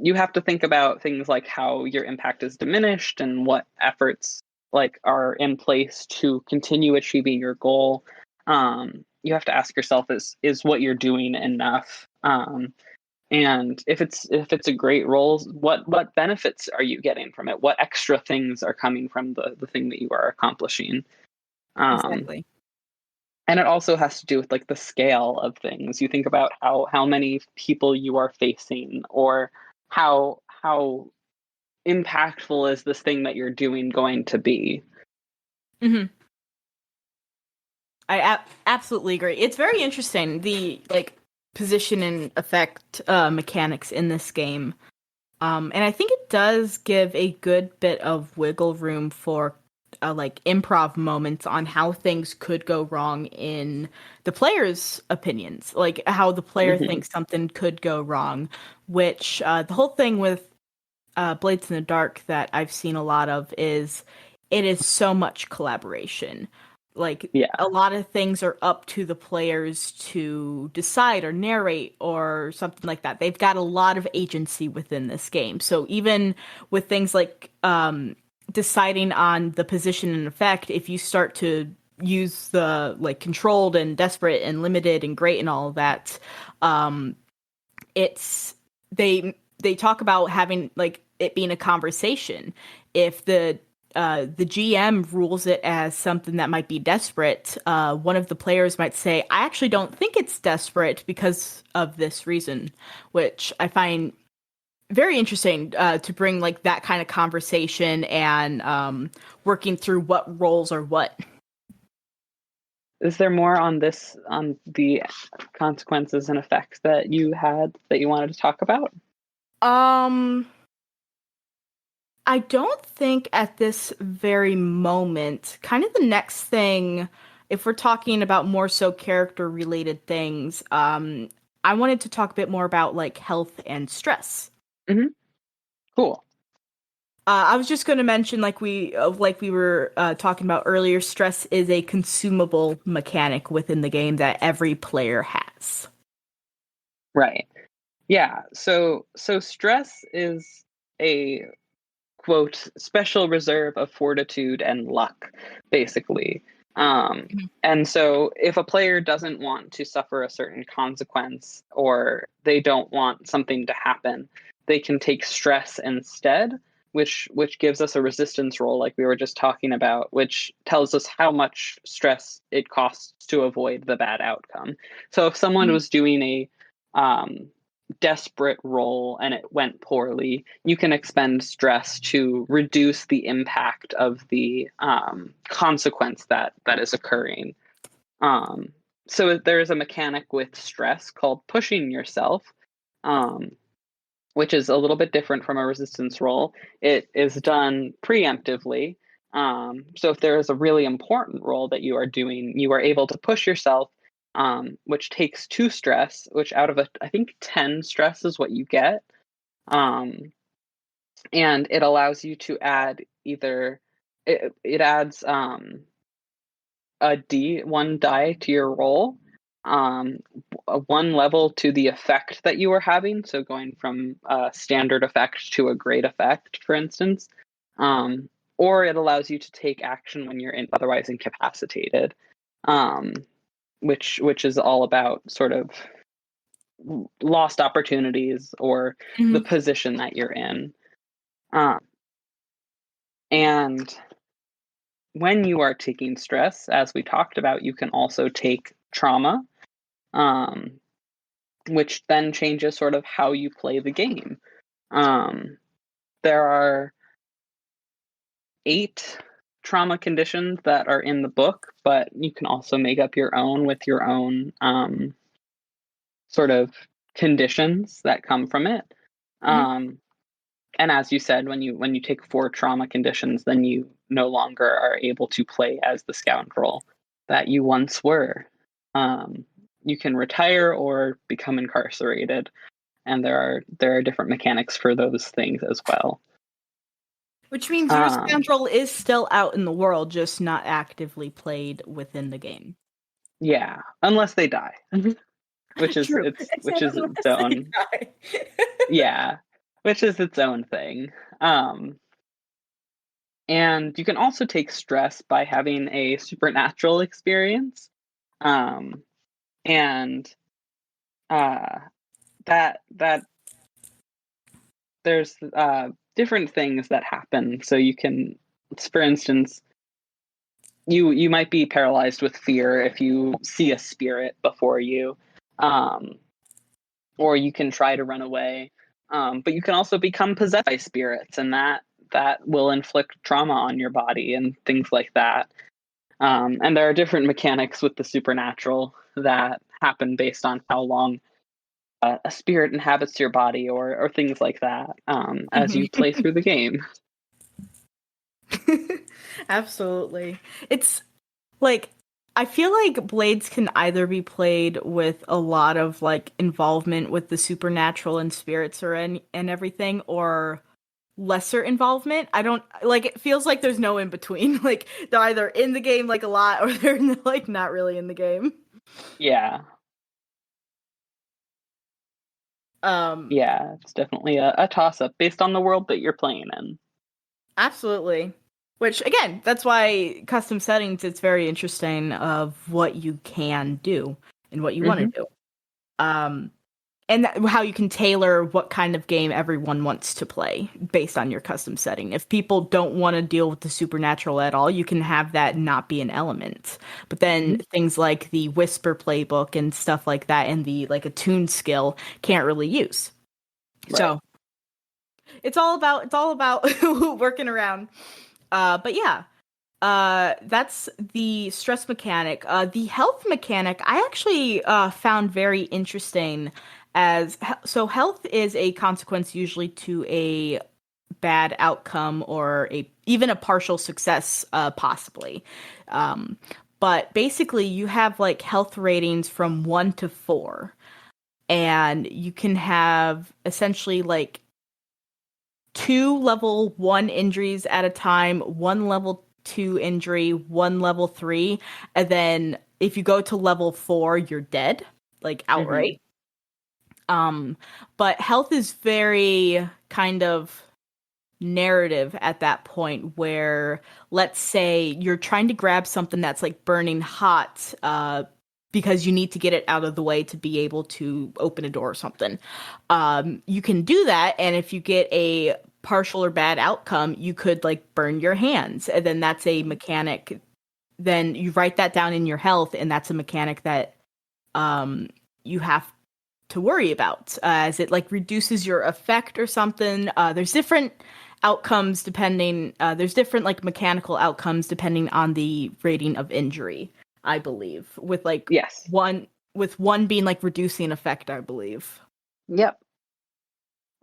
you have to think about things like how your impact is diminished and what efforts like are in place to continue achieving your goal. You have to ask yourself, is what you're doing enough? And if it's a great role, what benefits are you getting from it? What extra things are coming from the thing that you are accomplishing? Um, Exactly. and it also has to do with like the scale of things. You think about how many people you are facing, or how impactful is this thing that you're doing going to be. Mhm. Absolutely agree. It's very interesting the like position and effect mechanics in this game. And I think it does give a good bit of wiggle room for like improv moments on how things could go wrong in the player's opinions, like how the player Hmm. thinks something could go wrong, which the whole thing with Blades in the Dark that I've seen a lot of is it is so much collaboration. Like a Yeah. lot of things are up to the players to decide or narrate or something like that. They've got a lot of agency within this game. So even with things like deciding on the position and effect, if you start to use the like controlled and desperate and limited and great and all of that, um, it's they talk about having like it being a conversation. If the GM rules it as something that might be desperate, one of the players might say, "I actually don't think it's desperate because of this reason," which I find very interesting to bring like that kind of conversation and working through what roles are what. Is there more on the consequences and effects that you had that you wanted to talk about? Um, I don't think at this very moment. Kind of the next thing, if we're talking about more so character related things, I wanted to talk a bit more about like health and stress. Hmm. Cool. I was just going to mention, like we were talking about earlier, stress is a consumable mechanic within the game that every player has. Right. Yeah. So stress is a quote special reserve of fortitude and luck, basically. Mhm. And so if a player doesn't want to suffer a certain consequence, or they don't want something to happen, they can take stress instead, which gives us a resistance roll like we were just talking about, which tells us how much stress it costs to avoid the bad outcome. So if someone Mhm. was doing a um, desperate roll and it went poorly, you can expend stress to reduce the impact of the consequence that is occurring. Um, so there is a mechanic with stress called pushing yourself, um, which is a little bit different from a resistance roll. It is done preemptively. So if there is a really important role that you are doing, you are able to push yourself, which takes 2 stress, which out of I think 10 stress is what you get. Um, and it allows you to add either, it adds one die to your roll, one level to the effect that you are having. So going from a standard effect to a great effect, for instance. Or it allows you to take action when you're otherwise incapacitated, which is all about sort of lost opportunities or the Mhm. position that you're in. And when you are taking stress, as we talked about, you can also take trauma, um, which then changes sort of how you play the game. There are 8 trauma conditions that are in the book, but you can also make up your own with your own sort of conditions that come from it. Mhm. And as you said, when you take 4 trauma conditions, then you no longer are able to play as the scoundrel that you once were. You can retire or become incarcerated, and there are different mechanics for those things as well. Which means your Um, scoundrel is still out in the world, just not actively played within the game. yeah, unless they die, which is True. its Unless they own, die. yeah, which is its own thing. Um, and you can also take stress by having a supernatural experience. Um, and uh, that there's different things that happen. So you can, for instance, you might be paralyzed with fear if you see a spirit before you, um, or you can try to run away. But you can also become possessed by spirits, and that will inflict trauma on your body and things like that. And there are different mechanics with the supernatural that happen based on how long a spirit inhabits your body, or things like that, as you play through the game. Absolutely. It's like I feel like Blades can either be played with a lot of like involvement with the supernatural and spirits and everything, or lesser involvement. I don't like it feels like there's no in between. Like they're either in the game like a lot or they're like not really in the game. Yeah, Um yeah, it's definitely a toss up based on the world that you're playing in. Absolutely. Which again, that's why custom settings it's very interesting of what you can do and what you want to Hmm. do. Um how you can tailor what kind of game everyone wants to play based on your custom setting. If people don't want to deal with the supernatural at all, you can have that not be an element. But then Hmm. things like the whisper playbook and stuff like that and the like attune skill can't really use. Right. So it's all about working around. But yeah, that's the stress mechanic. The health mechanic I actually found very interesting so health is a consequence usually to a bad outcome or a even a partial success possibly. Um, but basically you have like health ratings from 1 to 4 and you can have essentially like 2 level 1 injuries at a time, 1 level 2 injury, 1 level 3, and then if you go to level 4, you're dead, like Hmm. outright. Um, but health is very kind of narrative at that point where let's say you're trying to grab something that's like burning hot because you need to get it out of the way to be able to open a door or something. You can do that, and if you get a partial or bad outcome, you could like burn your hands, and then that's a mechanic. Then you write that down in your health, and that's a mechanic that you have to worry about as it like reduces your effect or something. There's different outcomes depending. There's different like mechanical outcomes depending on the rating of injury. I believe with like Yes. one being like reducing effect. I believe, Yep.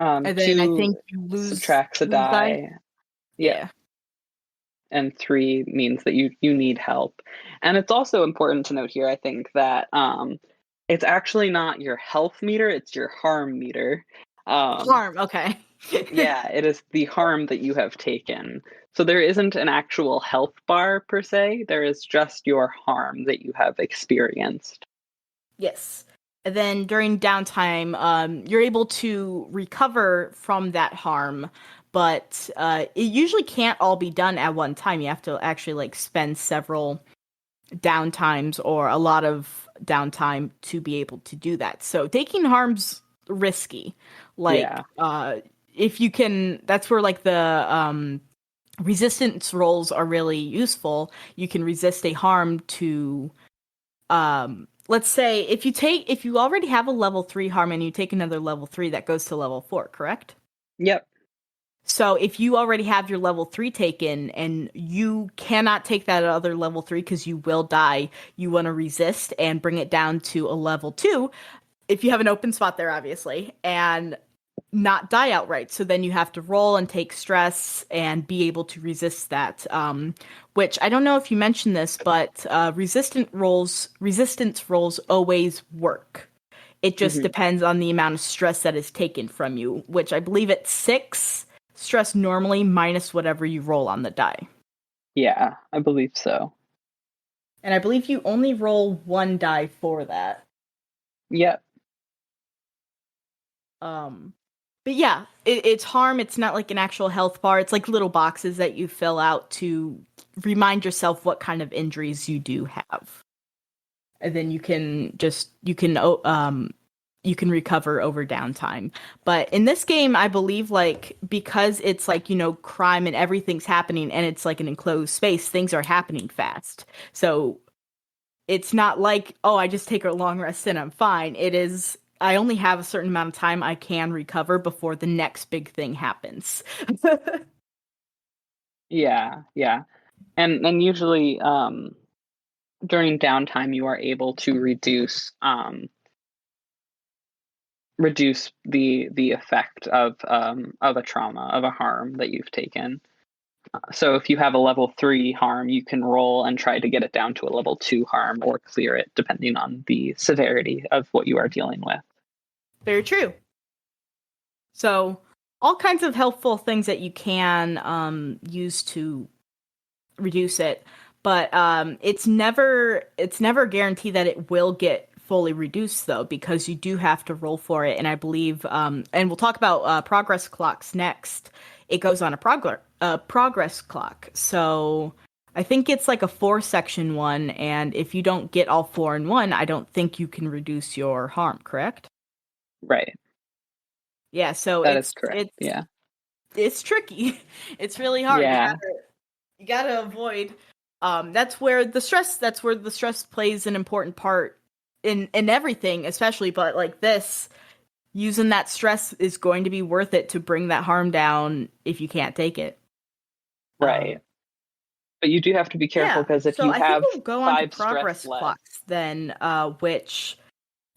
and then I think 2 you subtracts a lose die. die. Yep. Yeah. And 3 means that you need help. And it's also important to note here, I think, that it's actually not your health meter, it's your harm meter. Um, Harm. Okay. yeah, it is the harm that you have taken. So there isn't an actual health bar per se, there is just your harm that you have experienced. Yes. And then during downtime, you're able to recover from that harm, but it usually can't all be done at one time. You have to actually like spend several downtimes or a lot of downtime to be able to do that. So taking harm's risky. Like Yeah. if you can, that's where like the resistance rolls are really useful. You can resist a harm to let's say if you already have a level 3 harm and you take another level 3, that goes to level 4, correct? Yep. So if you already have your level 3 taken and you cannot take that other level 3 because you will die, you want to resist and bring it down to a level 2 if you have an open spot there, obviously, and not die outright. So then you have to roll and take stress and be able to resist that. Which I don't know if you mentioned this, but resistance rolls always work. It just Hmm. depends on the amount of stress that is taken from you, which I believe it's 6 stress normally minus whatever you roll on the die. Yeah, I believe so. And I believe you only roll 1 die for that. Yep. Um, but yeah, it's harm. It's not like an actual health bar. It's like little boxes that you fill out to remind yourself what kind of injuries you do have, and then you can recover over downtime. But in this game, I believe like because it's like crime and everything's happening, and it's like an enclosed space, things are happening fast. So it's not like, oh, I just take a long rest and I'm fine. It is, I only have a certain amount of time I can recover before the next big thing happens. Yeah, yeah. And usually during downtime you are able to reduce the effect of a trauma, of a harm that you've taken. So if you have a level 3 harm, you can roll and try to get it down to a level 2 harm or clear it depending on the severity of what you are dealing with. Very true. So, all kinds of helpful things that you can use to reduce it, but it's never guaranteed that it will get fully reduced though, because you do have to roll for it. And I believe, and we'll talk about progress clocks next. It goes on a progress clock, so I think it's like a 4 section one, and if you don't get all 4 in one, I don't think you can reduce your harm. Correct? Right. Yeah. So That is correct. Yeah. it's tricky. It's really hard. Yeah. You gotta avoid that's where the stress plays an important part in everything, especially, but like this, using that stress is going to be worth it to bring that harm down if you can't take it. Right. But you do have to be careful Yeah, because if so you I think have we'll go on to 5 stress progress left, clocks then, which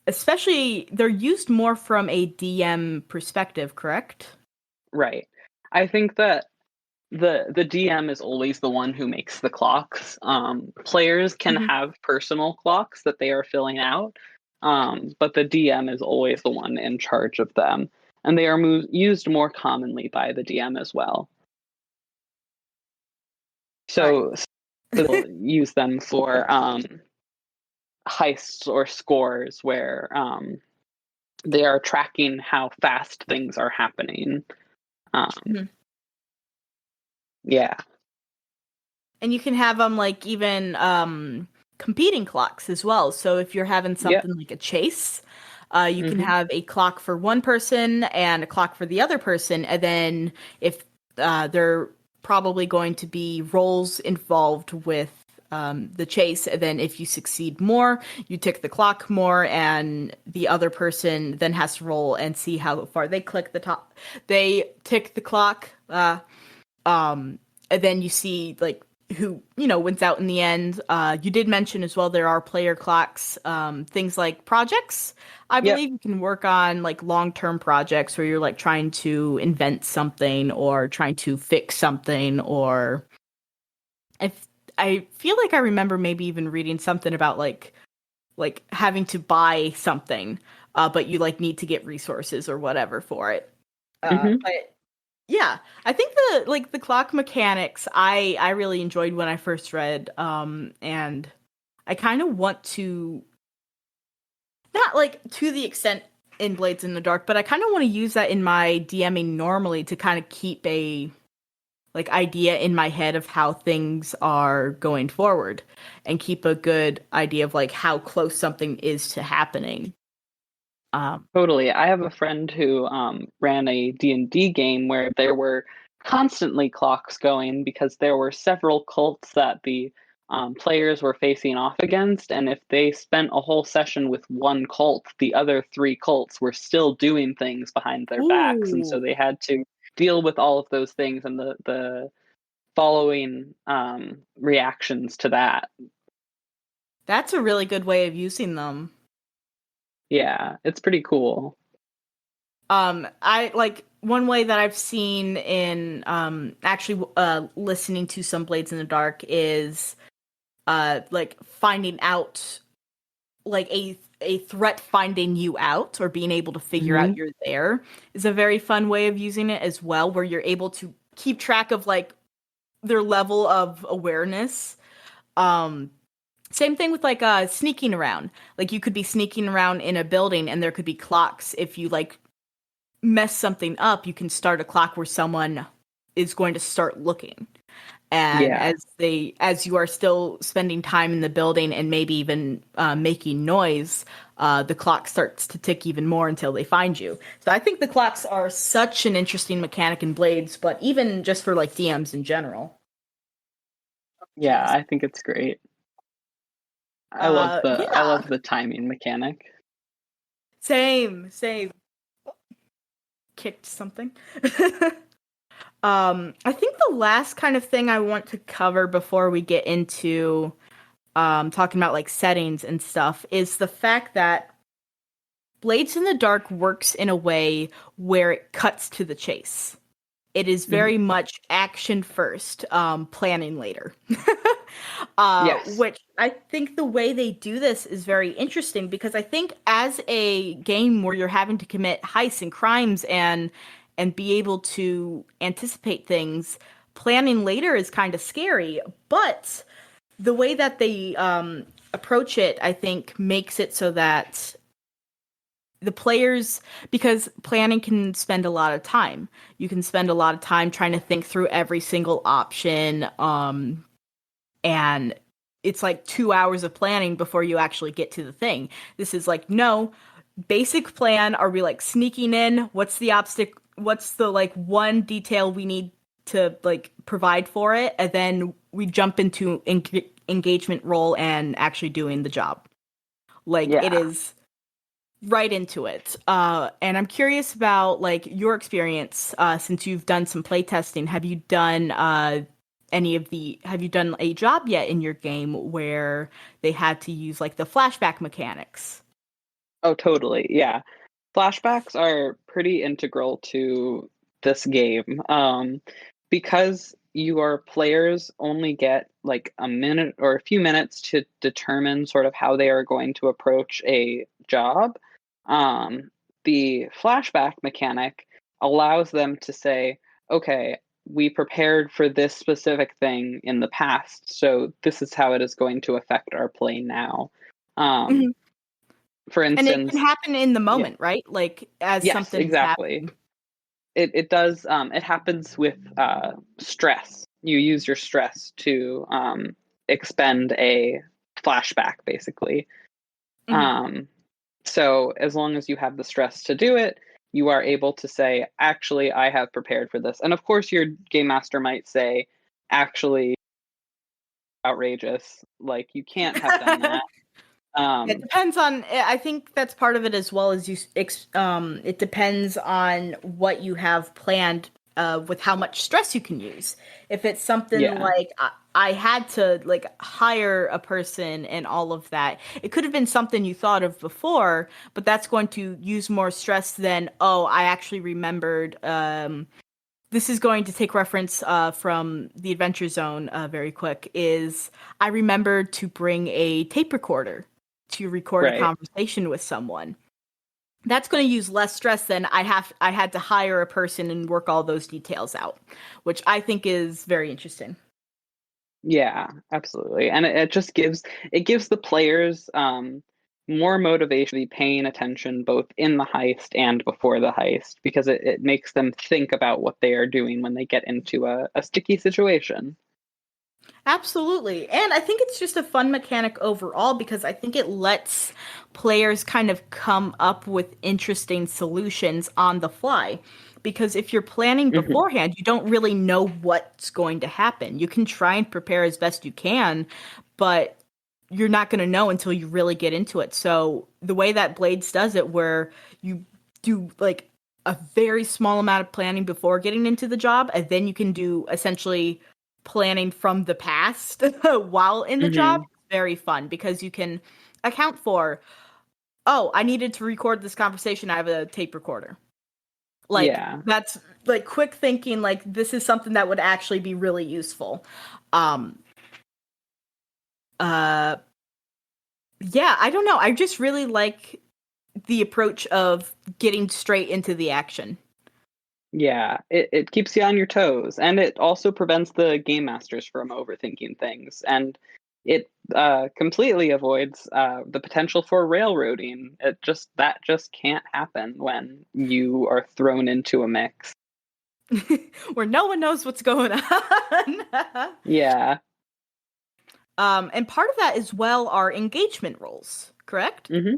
especially they're used more from a DM perspective, correct? right. I think that the DM is always the one who makes the clocks. Players can Mhm. have personal clocks that they are filling out, but the DM is always the one in charge of them, and they are used more commonly by the DM as well. Right. So they'll use them for heists or scores where they are tracking how fast things are happening. Um, Mhm. yeah. And you can have them like even competing clocks as well. So if you're having Yep. something like a chase, you can Hmm. have a clock for one person and a clock for the other person. And then if they're probably going to be roles involved with the chase, and then if you succeed more, you tick the clock more, and the other person then has to roll and see how far they click the top. They tick the clock. Um, and then you see like who wins out in the end. You did mention as well there are player clocks, things like projects. I Yep. believe you can work on like long-term projects where you're like trying to invent something or trying to fix something, or if I feel like I remember maybe even reading something about like having to buy something, but you like need to get resources or whatever for it. Hmm. But yeah, I think the clock mechanics I really enjoyed when I first read, and I kind of want to not like to the extent in Blades in the Dark, but I kind of want to use that in my DMing normally to kind of keep a like idea in my head of how things are going forward and keep a good idea of like how close something is to happening. Totally. I have a friend who ran a D&D game where there were constantly clocks going because there were several cults that the players were facing off against, and if they spent a whole session with one cult, the other three cults were still doing things behind their backs, and so Ooh, they had to deal with all of those things and the following reactions to that. that's a really good way of using them. Yeah, it's pretty cool. I like one way that I've seen in actually listening to some Blades in the Dark is like finding out like a threat finding you out or being able to figure out Hmm. you're there is a very fun way of using it as well, where you're able to keep track of like their level of awareness. Um, Same thing with like sneaking around. Like you could be sneaking around in a building and there could be clocks. If you like mess something up, you can start a clock where someone is going to start looking. And Yeah. as you are still spending time in the building and maybe even making noise, the clock starts to tick even more until they find you. So I think the clocks are such an interesting mechanic in Blades, but even just for like DMs in general. Yeah, I think it's great. I Yeah, love the timing mechanic. same. Kicked something. I think the last kind of thing I want to cover before we get into talking about like settings and stuff is the fact that Blades in the Dark works in a way where it cuts to the chase. It is Mhm. very much action first, planning later. Yes. Which I think the way they do this is very interesting because I think as a game where you're having to commit heists and crimes and be able to anticipate things, planning later is kind of scary. But the way that they approach it, I think, makes it so that the players, because planning can spend a lot of time. You can spend a lot of time trying to think through every single option, and it's like 2 hours of planning before you actually get to the thing. This is like, no, basic plan. Are we like sneaking in? What's the obstacle? What's the like one detail we need to like provide for it? And then we jump into engagement role and actually doing the job. Like it Yeah. is right into it. And I'm curious about like your experience since you've done some playtesting. Have you done have you done a job yet in your game where they had to use like the flashback mechanics? Oh, totally. Yeah. Flashbacks are pretty integral to this game. Because your players only get like a minute or a few minutes to determine sort of how they are going to approach a job. Um, the flashback mechanic allows them to say, okay, we prepared for this specific thing in the past, so this is how it is going to affect our play now. Um, Mhm. for And it can instance, happen in the yeah, moment, right? Like as yes, something's exactly. happening. It does. It happens with stress. You use your stress to expend a flashback, basically. Mhm. Um, so as long as you have the stress to do it, you are able to say, "Actually, I have prepared for this." And of course, your game master might say, "Actually, outrageous! Like you can't have done that." It Um, depends on. I think that's part of it as well as it depends on what you have planned with how much stress you can use. If it's something yeah, like I had to like hire a person and all of that, it could have been something you thought of before, but that's going to use more stress than I actually remembered. This is going to take reference from the Adventure Zone very quick. Is I remembered to bring a tape recorder to record a right. conversation with someone. That's going to use less stress than I had to hire a person and work all those details out, which I think is very interesting. Yeah, absolutely. And it just gives the players more motivation to be paying attention both in the heist and before the heist, because it makes them think about what they are doing when they get into a sticky situation. Absolutely. And I think it's just a fun mechanic overall because I think it lets players kind of come up with interesting solutions on the fly. Because if you're planning Hmm. beforehand, you don't really know what's going to happen. You can try and prepare as best you can, but you're not going to know until you really get into it. So the way that Blades does it, where you do like a very small amount of planning before getting into the job, and then you can do essentially planning from the past while in the job, Hmm. very fun because you can account for, oh, I needed to record this conversation. I have a tape recorder. Like Yeah. that's like quick thinking, like this is something that would actually be really useful. Um uh yeah, I don't know. I just really like the approach of getting straight into the action. Yeah, it keeps you on your toes, and it also prevents the game masters from overthinking things, and it completely avoids the potential for railroading. That just can't happen when you are thrown into a mix. Where no one knows what's going on. Yeah. And part of that as well are engagement roles, correct? Hmm.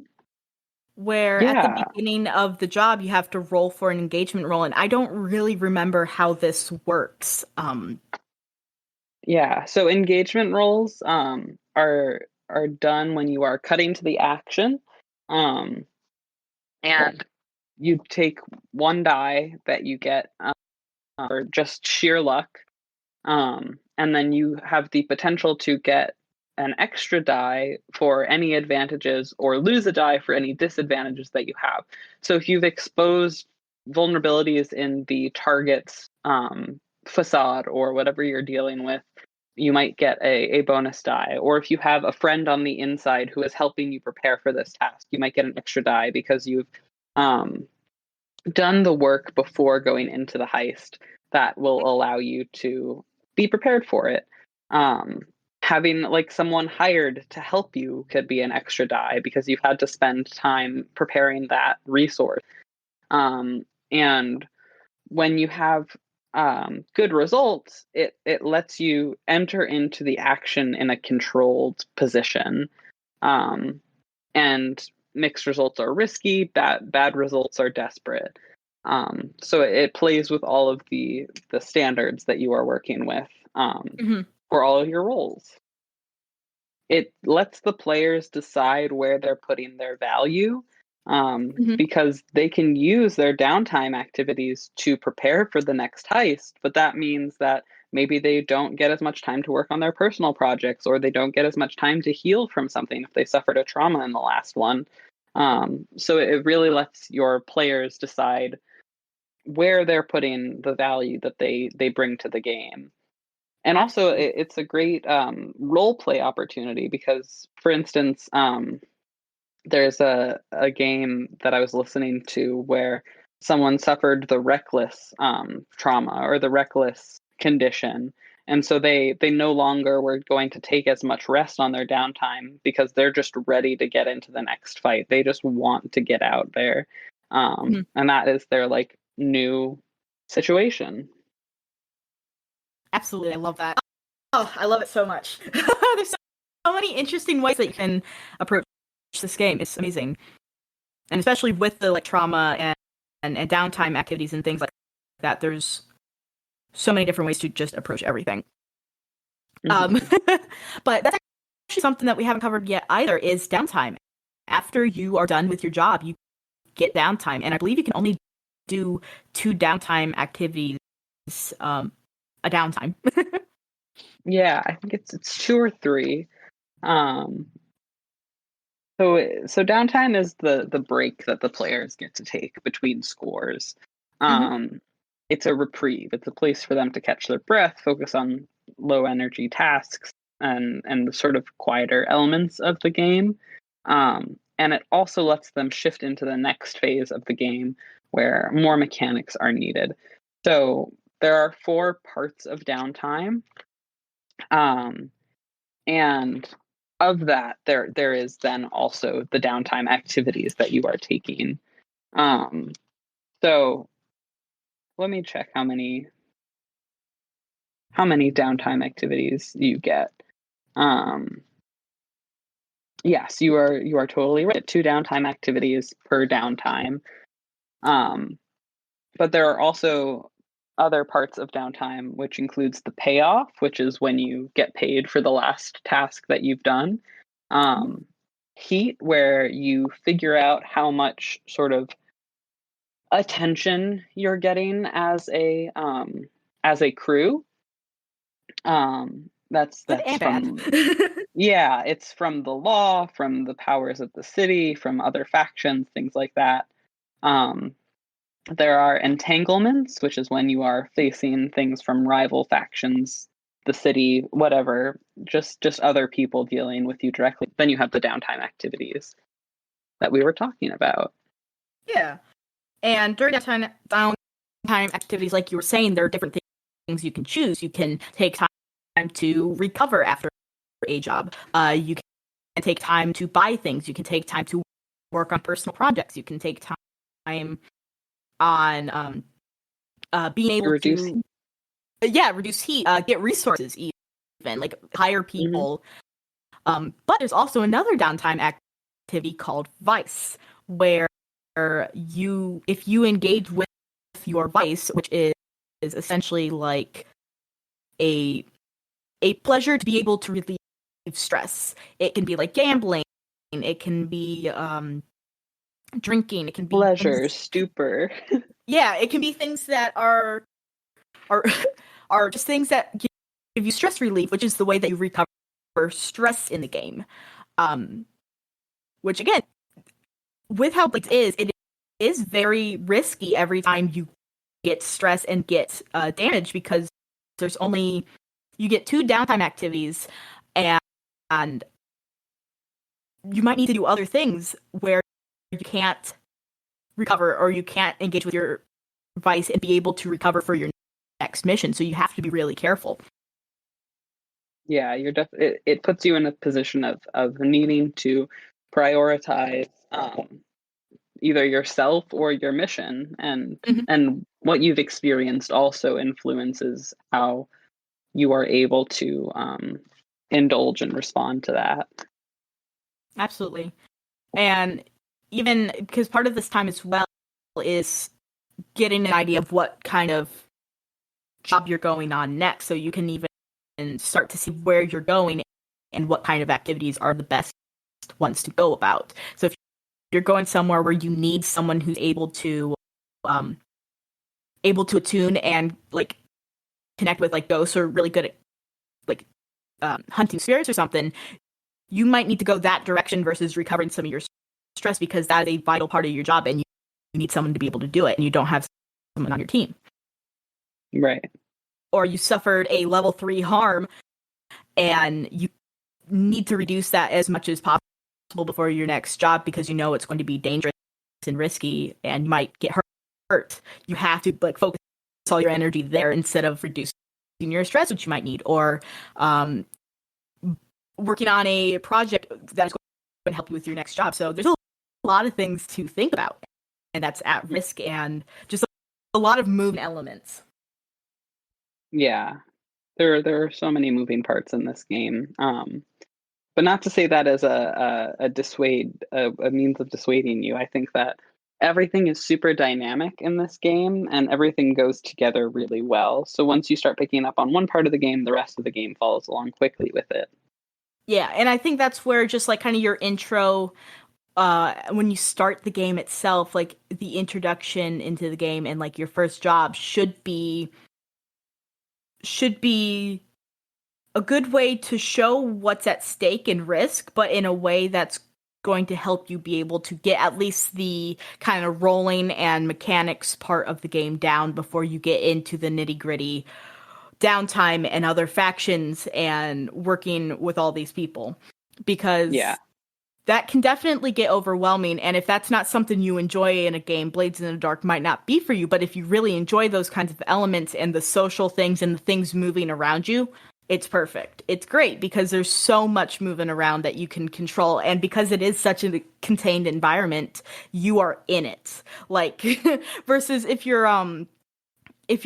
Where at the Yeah. beginning of the job you have to roll for an engagement role, and I don't really remember how this works. Yeah. So engagement roles are done when you are cutting to the action. Um, and you take one die that you get for just sheer luck. And then you have the potential to get an extra die for any advantages or lose a die for any disadvantages that you have. So if you've exposed vulnerabilities in the target's facade or whatever you're dealing with, you might get a bonus die. Or if you have a friend on the inside who is helping you prepare for this task, you might get an extra die because you've um, done the work before going into the heist that will allow you to be prepared for it. Um, Having like someone hired to help you could be an extra die because you've had to spend time preparing that resource. And when you have good results, it lets you enter into the action in a controlled position. Um, and mixed results are risky, bad results are desperate. So it plays with all of the standards that you are working with Mhm, for all of your roles. It lets the players decide where they're putting their value, mhm. because they can use their downtime activities to prepare for the next heist, but that means that maybe they don't get as much time to work on their personal projects, or they don't get as much time to heal from something if they suffered a trauma in the last one. So it really lets your players decide where they're putting the value that they bring to the game. And also, Absolutely. it's a great role play opportunity because, for instance, there's a game that I was listening to where someone suffered the reckless trauma or the reckless condition. And so they no longer were going to take as much rest on their downtime because they're just ready to get into the next fight. They just want to get out there. Mhm. And that is their like new situation. Absolutely, I love that. Oh, I love it so much. There's so many interesting ways that you can approach this game. It's amazing, and especially with the like trauma and downtime activities and things like that. There's so many different ways to just approach everything. Um, Hmm. but that's actually something that we haven't covered yet either. Is downtime. After you are done with your job, you get downtime, and I believe you can only do two downtime activities a downtime. Yeah, I think it's two or three. Um, so downtime is the break that the players get to take between scores. Hmm. Um, it's a reprieve. It's a place for them to catch their breath, focus on low energy tasks, and the sort of quieter elements of the game. And it also lets them shift into the next phase of the game where more mechanics are needed. So there are four parts of downtime. Um, and of that, there is then also the downtime activities that you are taking. So let me check how many downtime activities you get. Yes, you are totally right. 2 downtime activities per downtime. But there are also other parts of downtime, which includes the payoff, which is when you get paid for the last task that you've done. Heat, where you figure out how much sort of attention you're getting as a crew. That's Good and bad. from yeah, it's from the law, from the powers of the city, from other factions, things like that. There are entanglements, which is when you are facing things from rival factions, the city, whatever, just other people dealing with you directly. Then you have the downtime activities that we were talking about. Yeah. And during downtime activities, like you were saying, there are different things you can choose. You can take time to recover after a job. You can take time to buy things. You can take time to work on personal projects. You can take time on being able reduce to reduce heat, get resources, even like hire people. But there's also another downtime activity called Vice, where if you engage with your Vice, which is essentially like a pleasure to be able to relieve stress. It can be like gambling, it can be drinking, it can be pleasure, stupor. Yeah, it can be things that are just things that give you stress relief, which is the way that you recover stress in the game. Which again, with how Blades is, it is very risky every time you get stress and get damage, because there's only you get 2 downtime activities, and you might need to do other things where you can't recover, or you can't engage with your Vice and be able to recover for your next mission. So you have to be really careful. Yeah, it puts you in a position of needing to prioritize either yourself or your mission, and what you've experienced also influences how you are able to indulge and respond to that. Absolutely. And even because part of this time as well is getting an idea of what kind of job you're going on next, so you can even start to see where you're going and what kind of activities are the best ones to go about. So if you're going somewhere where you need someone who's able to attune and like connect with like ghosts, or really good at like hunting spirits or something, you might need to go that direction versus recovering some of your stress, because that is a vital part of your job, and you need someone to be able to do it, and you don't have someone on your team. Right. Or you suffered a level 3 harm, and you need to reduce that as much as possible before your next job, because you know it's going to be dangerous and risky, and you might get hurt. You have to like focus all your energy there instead of reducing your stress, which you might need, or working on a project that's going to help you with your next job. So there's a lot of things to think about, and that's at risk, and just a lot of moving elements. Yeah, there are so many moving parts in this game, but not to say that as a means of dissuading you. I think that everything is super dynamic in this game, and everything goes together really well. So once you start picking up on one part of the game, the rest of the game follows along quickly with it. Yeah, and I think that's where just like kind of your intro, when you start the game itself, like the introduction into the game and like your first job should be a good way to show what's at stake and risk, but in a way that's going to help you be able to get at least the kind of rolling and mechanics part of the game down before you get into the nitty-gritty downtime and other factions and working with all these people. Because that can definitely get overwhelming, and if that's not something you enjoy in a game, Blades in the Dark might not be for you. But if you really enjoy those kinds of elements and the social things and the things moving around you, It's perfect. It's great because there's so much moving around that you can control. And because it is such a contained environment, you are in it. Like versus if you're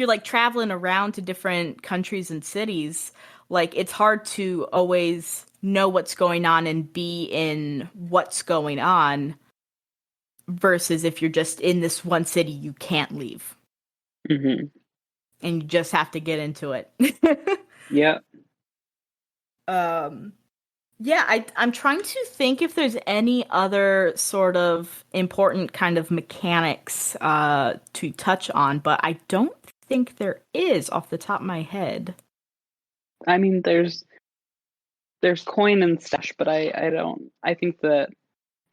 like traveling around to different countries and cities, like it's hard to always know what's going on and be in what's going on versus if you're just in this one city you can't leave Hmm. and you just have to get into it. Yeah. um Yeah, I'm trying to think if there's any other sort of important kind of mechanics to touch on, but I don't think there is off the top of my head. I mean, there's coin and stash, but I don't. I think that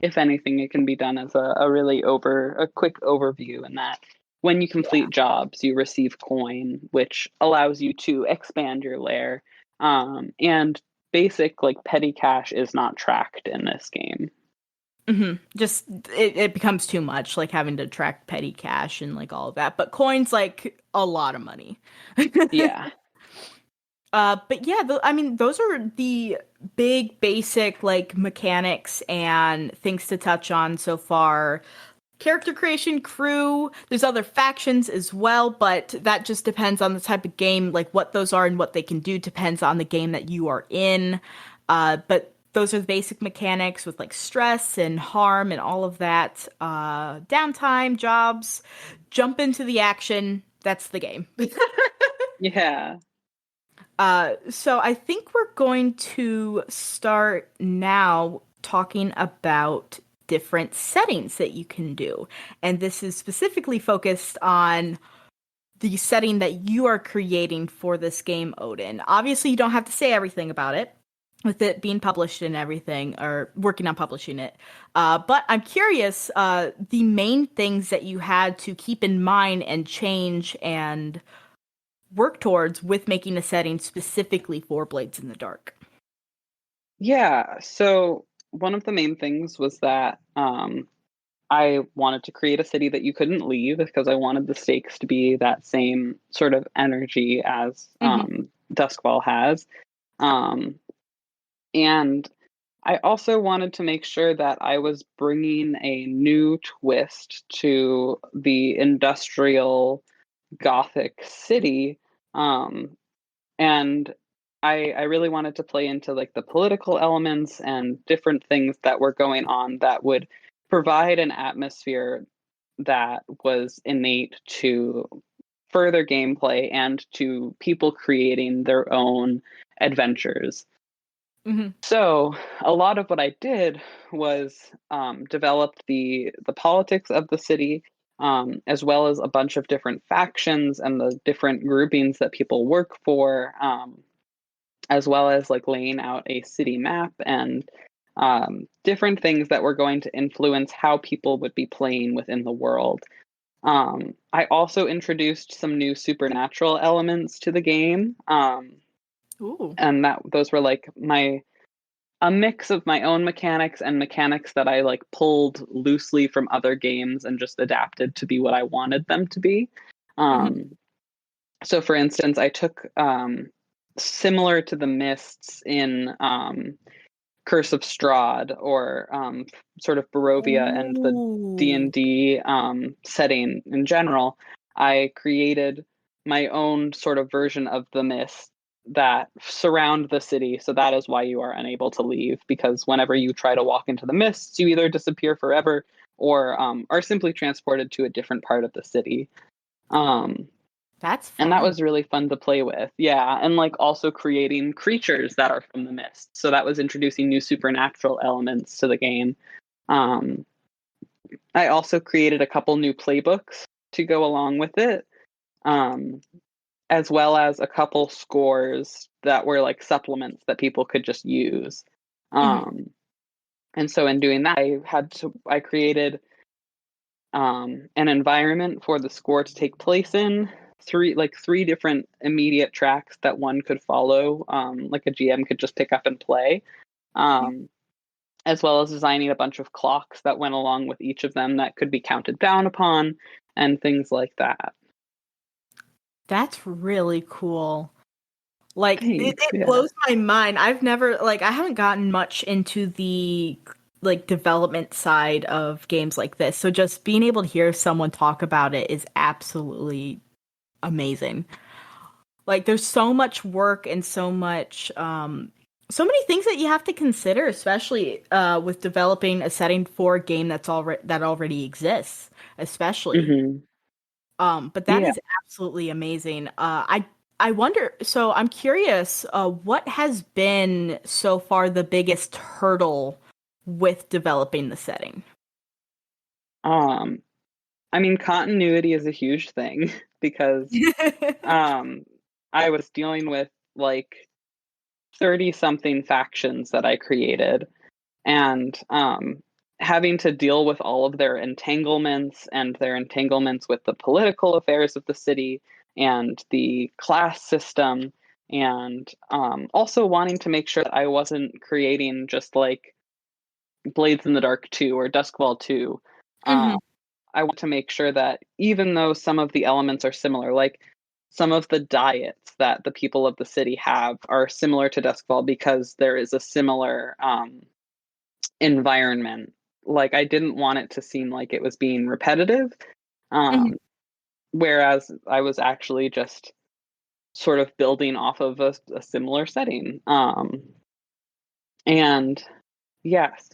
if anything, it can be done as a quick overview, and that when you Yeah. complete jobs, you receive coin, which allows you to expand your lair. And basic like petty cash is not tracked in this game. Just it becomes too much, like having to track petty cash and like all of that. But coins like a lot of money. Yeah. But yeah, I mean, those are the big basic like mechanics and things to touch on so far. Character creation, crew, there's other factions as well, but that just depends on the type of game, like what those are and what they can do depends on the game that you are in. But those are the basic mechanics with like stress and harm and all of that. Downtime, jobs, jump into the action. That's the game. Yeah. So I think we're going to start now talking about different settings that you can do. And this is specifically focused on the setting that you are creating for this game, Odin. Obviously, you don't have to say everything about it with it being published and everything, or working on publishing it. But I'm curious, the main things that you had to keep in mind and change and work towards with making a setting specifically for Blades in the Dark. Yeah. So one of the main things was that I wanted to create a city that you couldn't leave because I wanted the stakes to be that same sort of energy as Hmm. Duskfall has. Um, and I also wanted to make sure that I was bringing a new twist to the industrial Gothic city. Um, and I really wanted to play into like the political elements and different things that were going on that would provide an atmosphere that was innate to further gameplay and to people creating their own adventures. Hmm. So a lot of what I did was developed the politics of the city, as well as a bunch of different factions and the different groupings that people work for, as well as like laying out a city map and different things that were going to influence how people would be playing within the world. I also introduced some new supernatural elements to the game, Ooh. and that those were like my a mix of my own mechanics and mechanics that I like pulled loosely from other games and just adapted to be what I wanted them to be. Hmm. Um, so, for instance, I took similar to the mists in Curse of Strahd or sort of Barovia and the D Ooh. and D setting in general. I created my own sort of version of the mist that surround the city. So that is why you are unable to leave, because whenever you try to walk into the mists, you either disappear forever or are simply transported to a different part of the city. Um, That's and that fun. was really fun to play with. Yeah, and like also creating creatures that are from the mist. So that was introducing new supernatural elements to the game. Um, I also created a couple new playbooks to go along with it, um, as well as a couple scores that were like supplements that people could just use. Hmm. Um, and so in doing that, I created an environment for the score to take place in. Three different immediate tracks that one could follow, like a GM could just pick up and play, um, as well as designing a bunch of clocks that went along with each of them that could be counted down upon, and things like that. That's really cool. Like Thanks. it Yeah. blows my mind. I've never like I haven't gotten much into the like development side of games like this. So just being able to hear someone talk about it is absolutely amazing. Like there's so much work and so many things that you have to consider, especially with developing a setting for a game that already exists, especially. Hmm. But that Yeah. is absolutely amazing. I wonder, so I'm curious, what has been so far the biggest hurdle with developing the setting? Um, I mean, continuity is a huge thing because um, I was dealing with like 30 something factions that I created, and having to deal with all of their entanglements and their entanglements with the political affairs of the city and the class system, and also wanting to make sure that I wasn't creating just like Blades in the Dark 2 or Duskwall 2. Hmm. Um, I want to make sure that even though some of the elements are similar, like some of the diets that the people of the city have are similar to Duskwall because there is a similar environment. Like I didn't want it to seem like it was being repetitive, Hmm. um, whereas I was actually just sort of building off of a similar setting. And yes,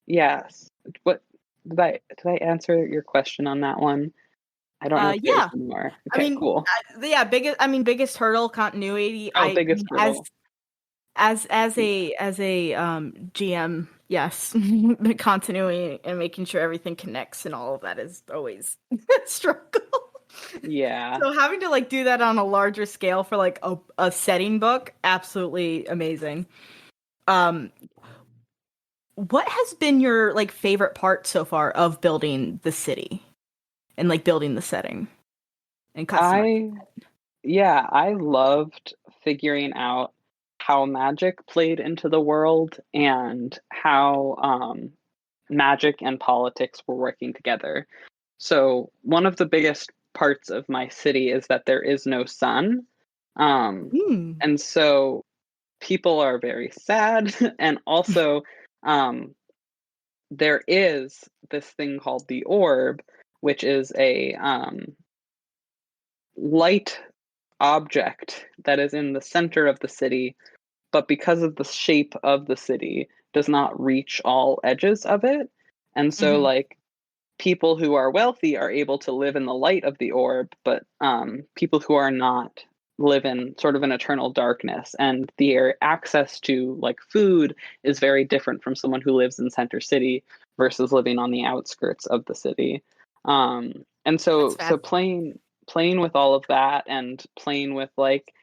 yes. What did I answer your question on that one? I don't know if there's Yeah. more. I Okay, mean, cool. yeah, biggest hurdle continuity. Oh, I biggest mean, hurdle. as a GM, yes, continuity and making sure everything connects and all of that is always a struggle. Yeah. So having to like do that on a larger scale for like a setting book, absolutely amazing. Um, what has been your like favorite part so far of building the city and like building the setting and customizing? I Yeah, I loved figuring out how magic played into the world and how magic and politics were working together. So, one of the biggest parts of my city is that there is no sun. Um, Mm. and so people are very sad. And also, um, there is this thing called the orb, which is a light object that is in the center of the city, but because of the shape of the city, does not reach all edges of it. And so, Hmm. like, people who are wealthy are able to live in the light of the orb, but people who are not live in sort of an eternal darkness. And their access to like food is very different from someone who lives in Center City versus living on the outskirts of the city. And That's so fast. playing with all of that and playing with like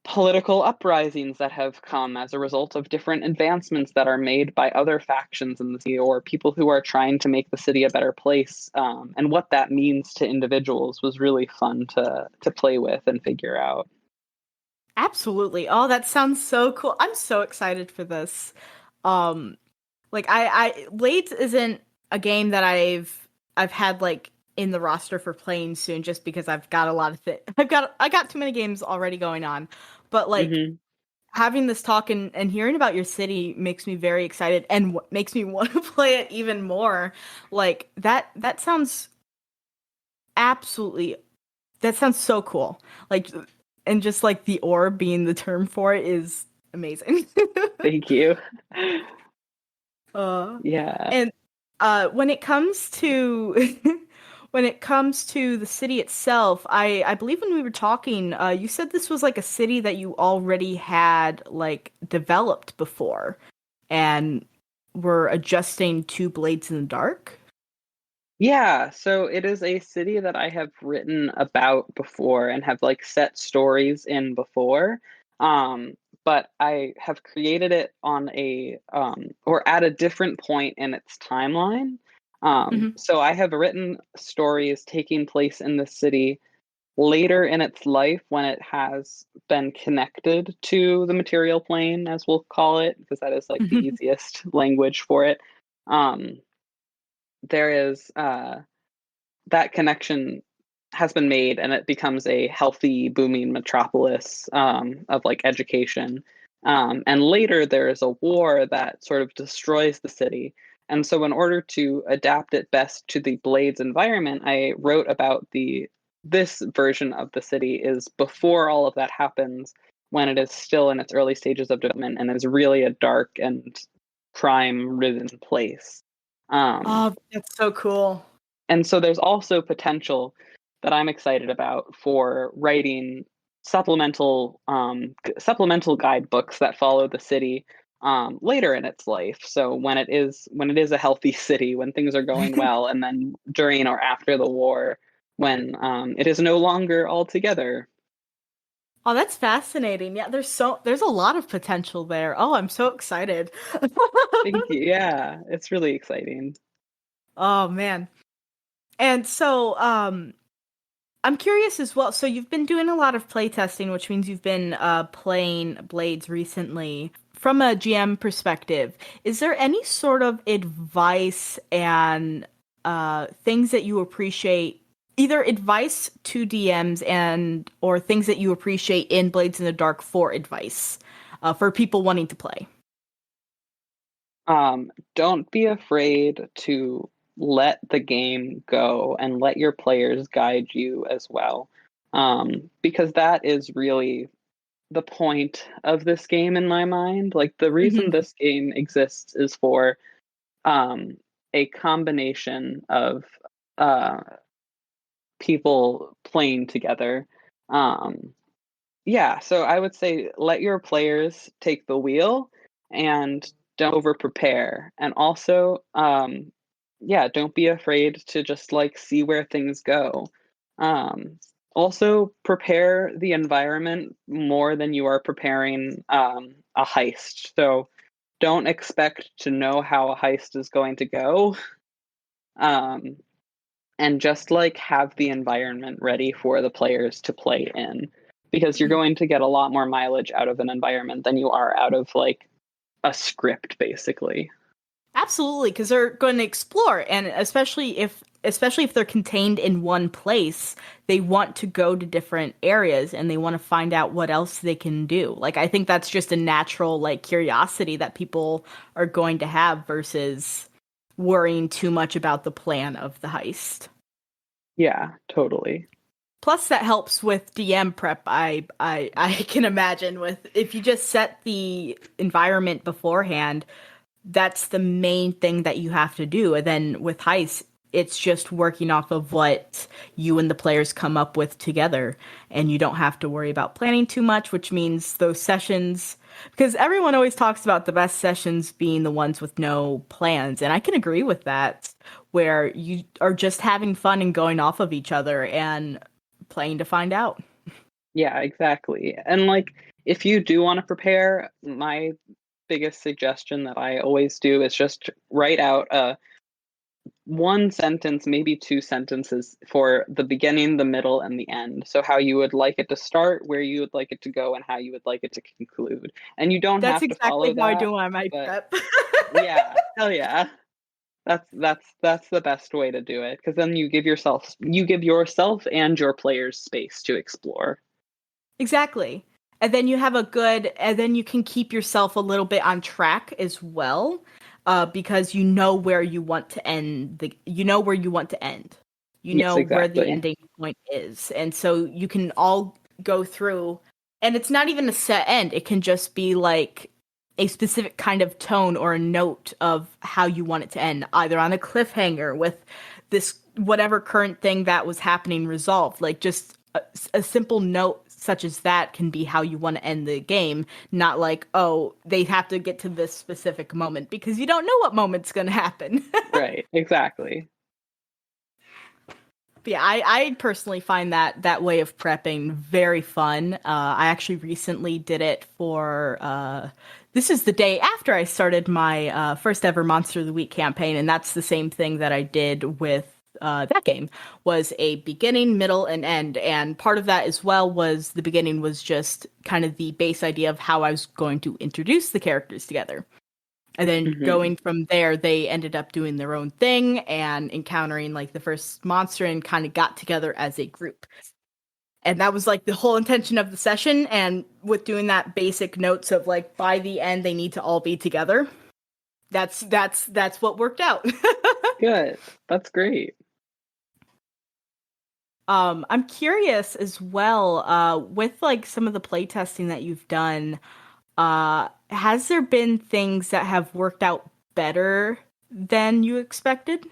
political uprisings that have come as a result of different advancements that are made by other factions in the city or people who are trying to make the city a better place, and what that means to individuals was really fun to play with and figure out. Absolutely. Oh, that sounds so cool. I'm so excited for this. Um, like I Blades isn't a game that I've had like in the roster for playing soon just because I've got a lot of I got too many games already going on. But like Hmm. having this talk and hearing about your city makes me very excited and makes me want to play it even more. Like that sounds absolutely that sounds so cool. Like and just like the orb being the term for it is amazing. Thank you. Uh, Yeah. and when it comes to when it comes to the city itself, I believe when we were talking, you said this was like a city that you already had like developed before and were adjusting to Blades in the Dark. Yeah, so it is a city that I have written about before and have like set stories in before. Um, but I have created it on a or at a different point in its timeline. Hmm. So I have written stories taking place in the city later in its life when it has been connected to the material plane, as we'll call it, because that is like the easiest language for it. Um, there is that connection has been made, and it becomes a healthy, booming metropolis of like education. And later there is a war that sort of destroys the city. And so, in order to adapt it best to the Blades environment, I wrote about this version of the city is before all of that happens, when it is still in its early stages of development and is really a dark and crime-ridden place. Oh, that's so cool. And so there's also potential that I'm excited about for writing supplemental guidebooks that follow the city later in its life. So when it is a healthy city, when things are going well, and then during or after the war, when it is no longer all together. Oh, that's fascinating. Yeah, there's a lot of potential there. Oh, I'm so excited. Thank you. Yeah, it's really exciting. Oh man. And so I'm curious as well. So you've been doing a lot of playtesting, which means you've been playing Blades recently. From a GM perspective, is there any sort of advice and things that you appreciate, either advice to DMs and or things that you appreciate in Blades in the Dark for advice for people wanting to play? Don't be afraid to let the game go and let your players guide you as well. Because that is really the point of this game in my mind. Like, the reason Hmm. this game exists is for um, a combination of uh, people playing together. Um, yeah, so I would say let your players take the wheel and don't over prepare. And also, yeah, don't be afraid to just like see where things go. Um, Also, prepare the environment more than you are preparing a heist. So don't expect to know how a heist is going to go. Um, and just like have the environment ready for the players to play in, because you're going to get a lot more mileage out of an environment than you are out of like a script, basically. Absolutely, because they're going to explore, and especially if they're contained in one place, they want to go to different areas and they want to find out what else they can do. Like I think that's just a natural like curiosity that people are going to have versus worrying too much about the plan of the heist. Yeah, totally. Plus, that helps with DM prep. I can imagine with if you just set the environment beforehand, that's the main thing that you have to do. And then with heist, it's just working off of what you and the players come up with together. And you don't have to worry about planning too much, which means those sessions, because everyone always talks about the best sessions being the ones with no plans. And I can agree with that, where you are just having fun and going off of each other and playing to find out. Yeah, exactly. And like, if you do want to prepare, my biggest suggestion that I always do is just write out one sentence, maybe two sentences for the beginning, the middle, and the end. So how you would like it to start, where you would like it to go, and how you would like it to conclude. And you don't That's have to exactly follow how I that, do my but prep. yeah, hell yeah. That's the best way to do it, because then you give yourself and your players space to explore. Exactly. And then you can keep yourself a little bit on track as well, because you know where you want to end you know where you want to end. You Yes, know where the exactly. ending point is. And so you can all go through, and it's not even a set end. It can just be like a specific kind of tone or a note of how you want it to end, either on a cliffhanger with this whatever current thing that was happening resolved. Like just a simple note such as that can be how you want to end the game, not like, oh, they have to get to this specific moment because you don't know what moment's going to happen. Right, exactly. But yeah, I personally find that way of prepping very fun. I actually recently did it for this is the day after I started my first ever Monster of the Week campaign, and that's the same thing that I did with that game was a beginning, middle, and end. And part of that as well was the beginning was just kind of the base idea of how I was going to introduce the characters together. And then Hmm. going from there, they ended up doing their own thing and encountering like the first monster and kind of got together as a group. And that was like the whole intention of the session. And with doing that basic notes of like by the end they need to all be together. That's what worked out. Good. That's great. I'm curious as well, with like some of the playtesting that you've done, has there been things that have worked out better than you expected?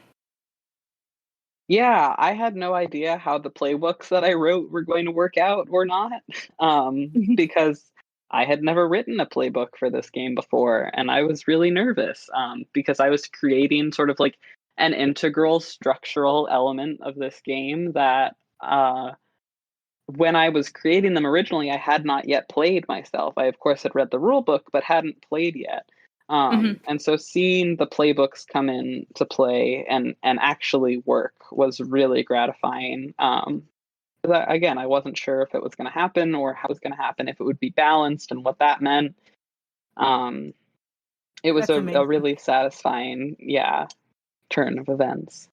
Yeah, I had no idea how the playbooks that I wrote were going to work out or not, because I had never written a playbook for this game before, and I was really nervous because I was creating sort of like an integral structural element of this game that when I was creating them originally, I had not yet played myself. I, of course, had read the rule book, but hadn't played yet. Hmm. And so seeing the playbooks come in to play and actually work was really gratifying. 'Cause again, I wasn't sure if it was going to happen or how it was going to happen, if it would be balanced and what that meant. Um, it was That's a amazing. really satisfying, yeah, turn of events.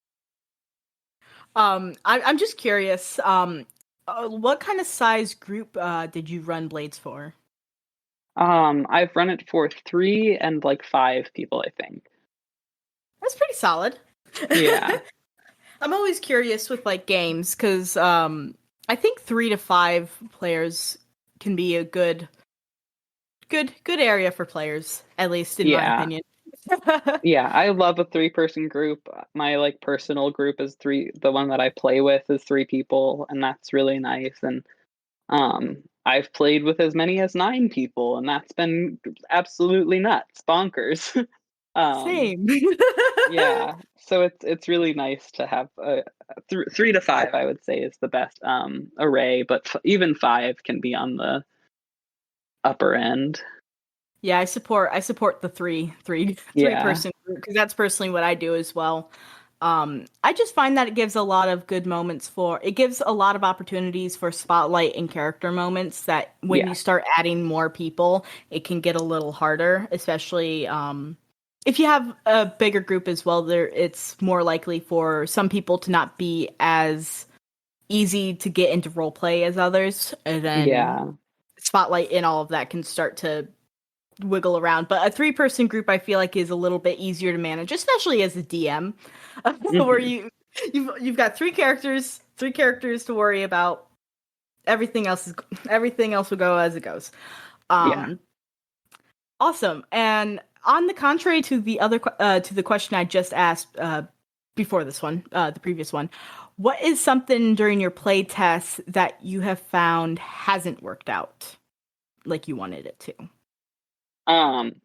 I'm just curious. What kind of size group did you run Blades for? I've run it for 3 and like 5 people, I think. That's pretty solid. Yeah. I'm always curious with like games because I think 3 to 5 players can be a good area for players, at least in my Yeah. opinion. Yeah, I love a 3-person group. My, like, personal group is 3 the one that I play with is 3 people, and that's really nice, and, I've played with as many as 9 people, and that's been absolutely nuts, bonkers. Um, Same. yeah, so it's really nice to have a 3 to 5, I would say, is the best, array, but f even 5 can be on the upper end. Yeah, I support the three Yeah, person group because that's personally what I do as well. I just find that it gives a lot of good moments for it gives a lot of opportunities for spotlight and character moments that when yeah, you start adding more people, it can get a little harder, especially if you have a bigger group as well, there it's more likely for some people to not be as easy to get into role play as others, and then yeah, spotlight and all of that can start to wiggle around. But a 3 person group I feel like is a little bit easier to manage, especially as a DM, where mhm, you've got three characters to worry about. Everything else will go as it goes. yeah. Um, awesome. And on the contrary to to the question I just asked before this one, the previous one, what is something during your play test that you have found hasn't worked out like you wanted it to? Um,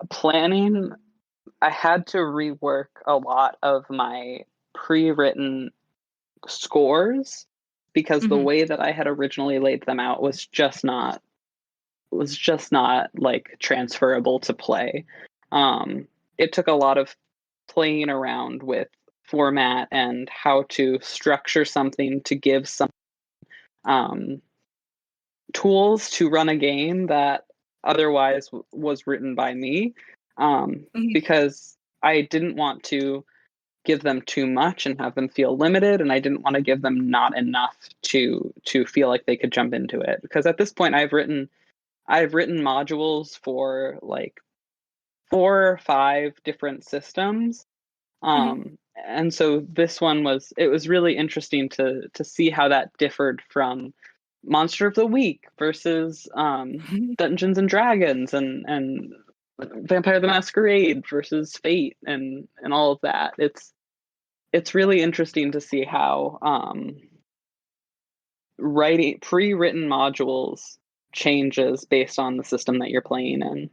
planning, I had to rework a lot of my pre-written scores because the Hmm. way that I had originally laid them out was just not like transferable to play. It took a lot of playing around with format and how to structure something to give some um, tools to run a game that otherwise was written by me, because I didn't want to give them too much and have them feel limited, and I didn't want to give them not enough to feel like they could jump into it, because at this point I've written modules for like 4 or 5 different systems. Hmm. And so this one was really interesting to see how that differed from Monster of the Week versus Dungeons and Dragons and Vampire the Masquerade versus Fate and all of that. It's really interesting to see how writing pre-written modules changes based on the system that you're playing in.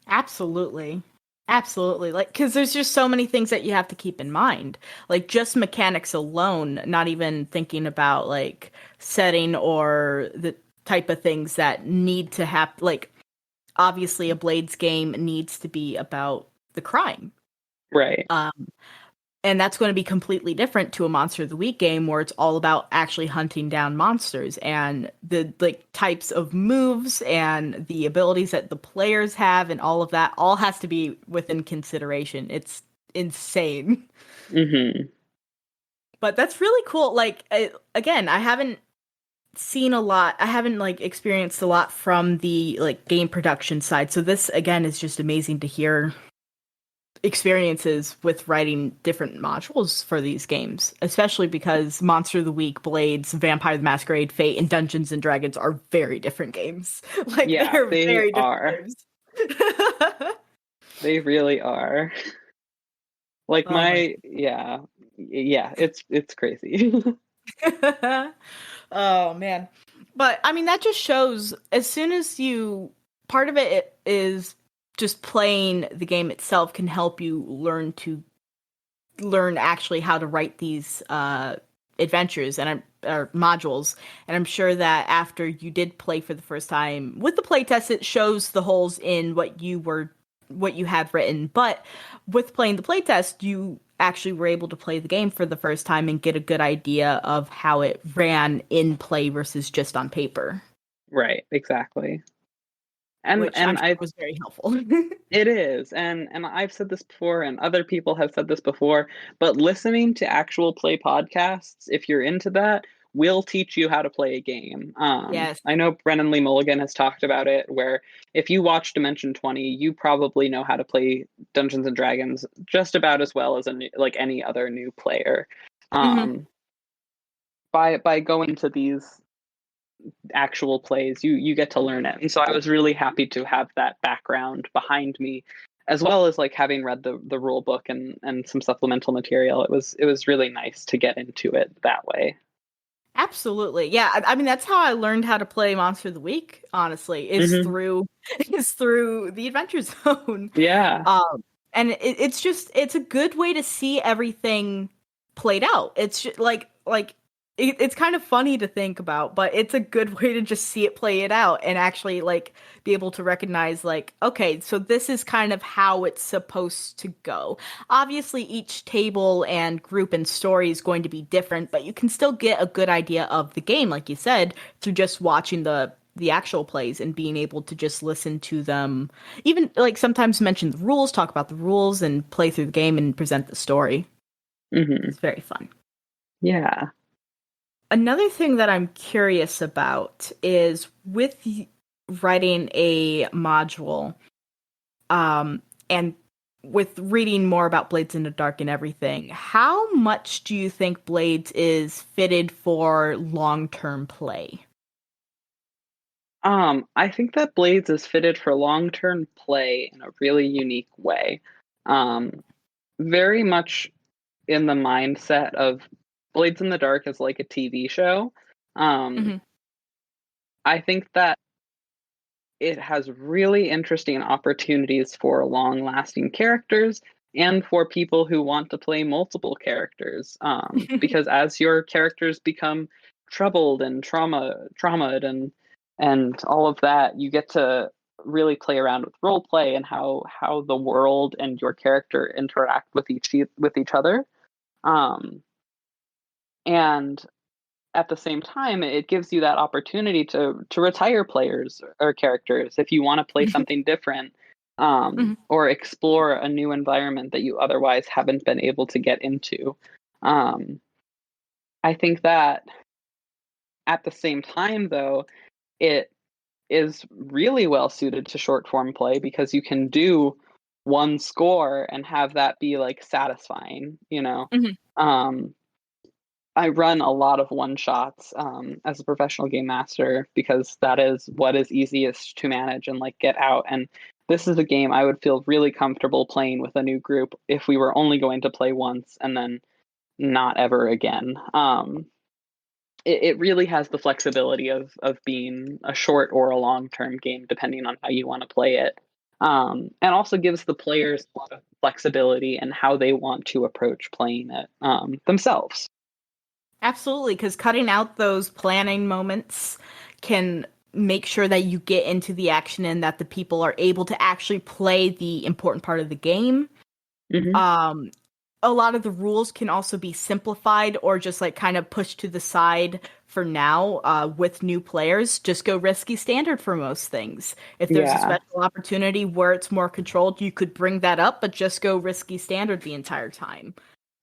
Absolutely. Absolutely. Like, because there's just so many things that you have to keep in mind. Like, just mechanics alone, not even thinking about like setting or the type of things that need to happen. Like, obviously, a Blades game needs to be about the crime. Right. And that's going to be completely different to a Monster of the Week game where it's all about actually hunting down monsters, and the like types of moves and the abilities that the players have and all of that all has to be within consideration. It's insane. Mm-hmm. But that's really cool. Like again, I haven't seen a lot. I haven't like experienced a lot from the like game production side. So this again is just amazing to hear experiences with writing different modules for these games, especially because Monster of the Week, Blades, Vampire the Masquerade, Fate, and Dungeons and Dragons are very different games. Like Yeah, they're they very different are. games. They really are. Like Oh my yeah, it's crazy. Oh man. But I mean that just shows as soon as you part of it is just playing the game itself can help you learn actually how to write these adventures and or modules. And I'm sure that after you did play for the first time with the playtest, it shows the holes in what you had written. But with playing the playtest, you actually were able to play the game for the first time and get a good idea of how it ran in play versus just on paper, Right, exactly. And which I'm and sure I was very helpful. It is, and I've said this before, and other people have said this before, but listening to actual play podcasts, if you're into that, will teach you how to play a game. Yes. I know Brennan Lee Mulligan has talked about it, where if you watch Dimension 20, you probably know how to play Dungeons and Dragons just about as well as like any other new player. Hmm. Um, by going to these actual plays, you get to learn it. And so I was really happy to have that background behind me, as well as like having read the rule book and some supplemental material. It was really nice to get into it that way. Absolutely. Yeah, I mean that's how I learned how to play Monster of the Week, honestly, is Hmm. through is through the Adventure Zone. Yeah. Um and it's just it's a good way to see everything played out. It's just, it's kind of funny to think about, but it's a good way to just see it play it out and actually like be able to recognize like okay, so this is kind of how it's supposed to go. Obviously, each table and group and story is going to be different, but you can still get a good idea of the game, like you said, through just watching the actual plays and being able to just listen to them. Even like sometimes mention the rules, talk about the rules, and play through the game and present the story. Hmm. It's very fun. Yeah. Another thing that I'm curious about is with writing a module, and with reading more about Blades in the Dark and everything, how much do you think Blades is fitted for long-term play? I think that Blades is fitted for long-term play in a really unique way. Um, Very much in the mindset of Blades in the Dark is like a TV show. Um, Hmm. I think that it has really interesting opportunities for long lasting characters and for people who want to play multiple characters. Because as your characters become troubled and traumatized and all of that, you get to really play around with role play and how the world and your character interact with each other. Um, and at the same time, it gives you that opportunity to retire players or characters if you want to play something different, Hmm. or explore a new environment that you otherwise haven't been able to get into. Um, I think that at the same time, though, it is really well suited to short form play because you can do one score and have that be like satisfying, you know. Hmm. Um, I run a lot of one shots as a professional game master because that is what is easiest to manage and like get out. And this is a game I would feel really comfortable playing with a new group if we were only going to play once and then not ever again. It really has the flexibility of being a short or a long term game depending on how you want to play it. And also gives the players a lot of flexibility in how they want to approach playing it themselves. Absolutely, because cutting out those planning moments can make sure that you get into the action and that the people are able to actually play the important part of the game. Hmm. Um, a lot of the rules can also be simplified or just like kind of pushed to the side for now with new players. Just go risky standard for most things. If there's a Yeah. special opportunity where it's more controlled, you could bring that up, but just go risky standard the entire time.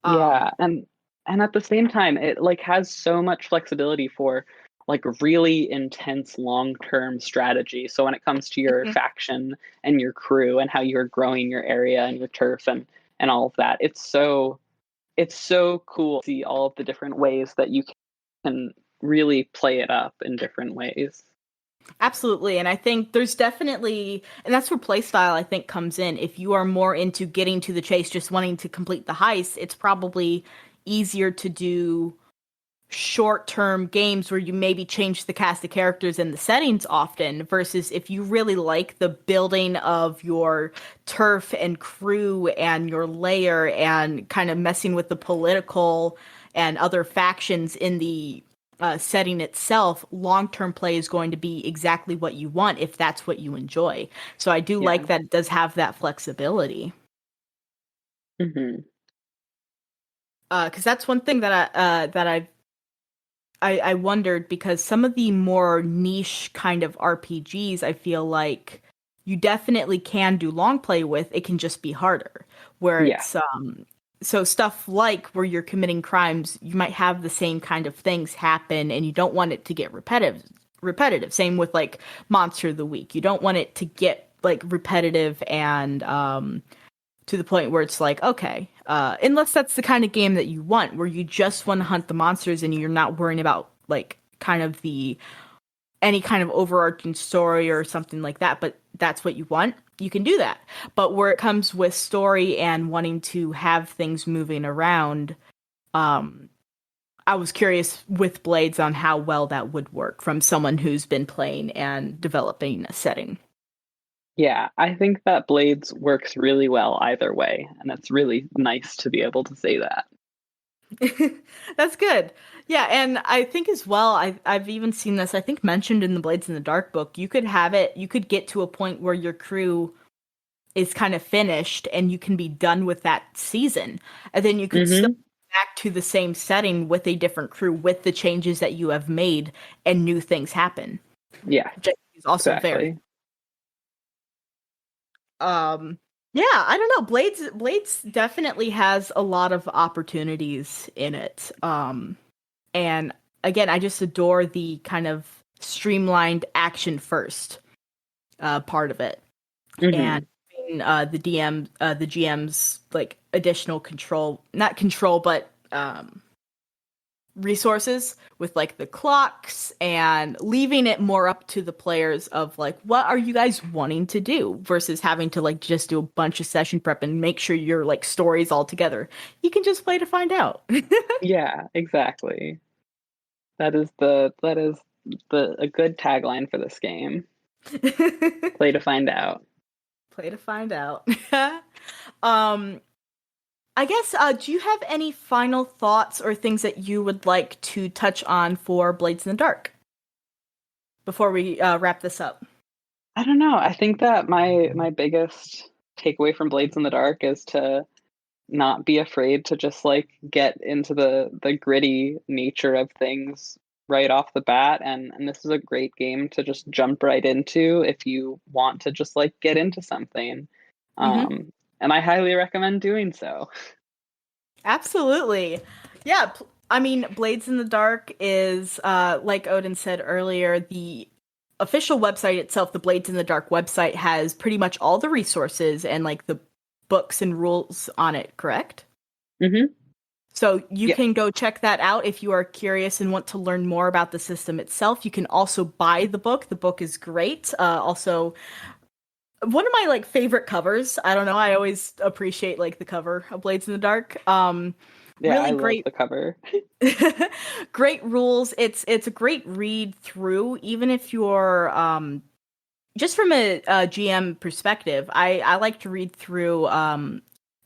Um, Yeah, and at the same time, it like has so much flexibility for like really intense long-term strategy. So when it comes to your mhm. faction and your crew and how you're growing your area and your turf and all of that, it's so cool to see all of the different ways that you can really play it up in different ways. Absolutely. And I think there's definitely, and that's where playstyle I think comes in. If you are more into getting to the chase, just wanting to complete the heist, it's probably easier to do short-term games where you maybe change the cast of characters and the settings often versus if you really like the building of your turf and crew and your layer and kind of messing with the political and other factions in the setting itself, long-term play is going to be exactly what you want if that's what you enjoy. So I do Yeah. like that it does have that flexibility. Hmm. Because that's one thing that I wondered because some of the more niche kind of RPGs, I feel like you definitely can do long play with. It can just be harder. Where Yeah. it's so stuff like where you're committing crimes, you might have the same kind of things happen, and you don't want it to get repetitive. Repetitive. Same with like Monster of the Week. You don't want it to get like repetitive and to the point where it's like, okay, unless that's the kind of game that you want, where you just want to hunt the monsters and you're not worrying about like kind of the any kind of overarching story or something like that, but that's what you want, you can do that. But where it comes with story and wanting to have things moving around, um, I was curious with Blades on how well that would work from someone who's been playing and developing a setting. Yeah, I think that Blades works really well either way, and it's really nice to be able to say that. That's good. Yeah, and I think as well, I've even seen this, I think mentioned in the Blades in the Dark book, you could have it, you could get to a point where your crew is kind of finished and you can be done with that season. And then you could still Hmm. go back to the same setting with a different crew with the changes that you have made and new things happen. Yeah, Which I think is also very exactly. um yeah, I don't know. Blades definitely has a lot of opportunities in it. And again, I just adore the kind of streamlined action first part of it, and Hmm. the GM's like additional control, not control, but resources with like the clocks and leaving it more up to the players of like what are you guys wanting to do versus having to like just do a bunch of session prep and make sure your like stories all together. You can just play to find out. Yeah, exactly. That is the a good tagline for this game. Play to find out. Play to find out. um, I guess, do you have any final thoughts or things that you would like to touch on for Blades in the Dark before we wrap this up? I don't know. I think that my biggest takeaway from Blades in the Dark is to not be afraid to just like get into the gritty nature of things right off the bat, and this is a great game to just jump right into if you want to just like get into something. Mm-hmm. um and I highly recommend doing so. Absolutely. Yeah, I mean, Blades in the Dark is, like Odin said earlier, the official website itself, the Blades in the Dark website, has pretty much all the resources and like the books and rules on it, correct? Hmm. So you Yeah. can go check that out if you are curious and want to learn more about the system itself. You can also buy the book. The book is great. Also, one of my like favorite covers. I don't know. I always appreciate like the cover of Blades in the Dark. Yeah, I Really love great, the cover. great rules. It's a great read through, even if you're just from a GM perspective. I like to read through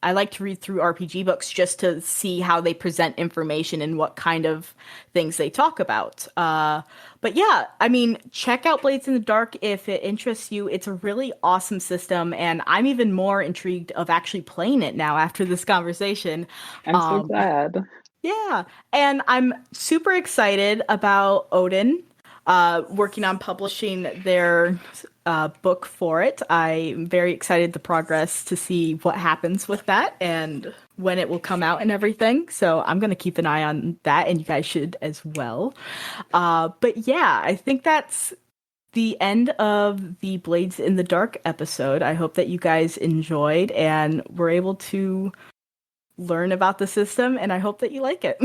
I like to read through RPG books just to see how they present information and what kind of things they talk about. But yeah, I mean, check out Blades in the Dark if it interests you. It's a really awesome system, and I'm even more intrigued of actually playing it now after this conversation. I'm so glad. Yeah, and I'm super excited about Odin working on publishing their book for it. I'm very excited the progress to see what happens with that and when it will come out and everything. So I'm going to keep an eye on that, and you guys should as well. But yeah, I think that's the end of the Blades in the Dark episode. I hope that you guys enjoyed and were able to learn about the system, and I hope that you like it.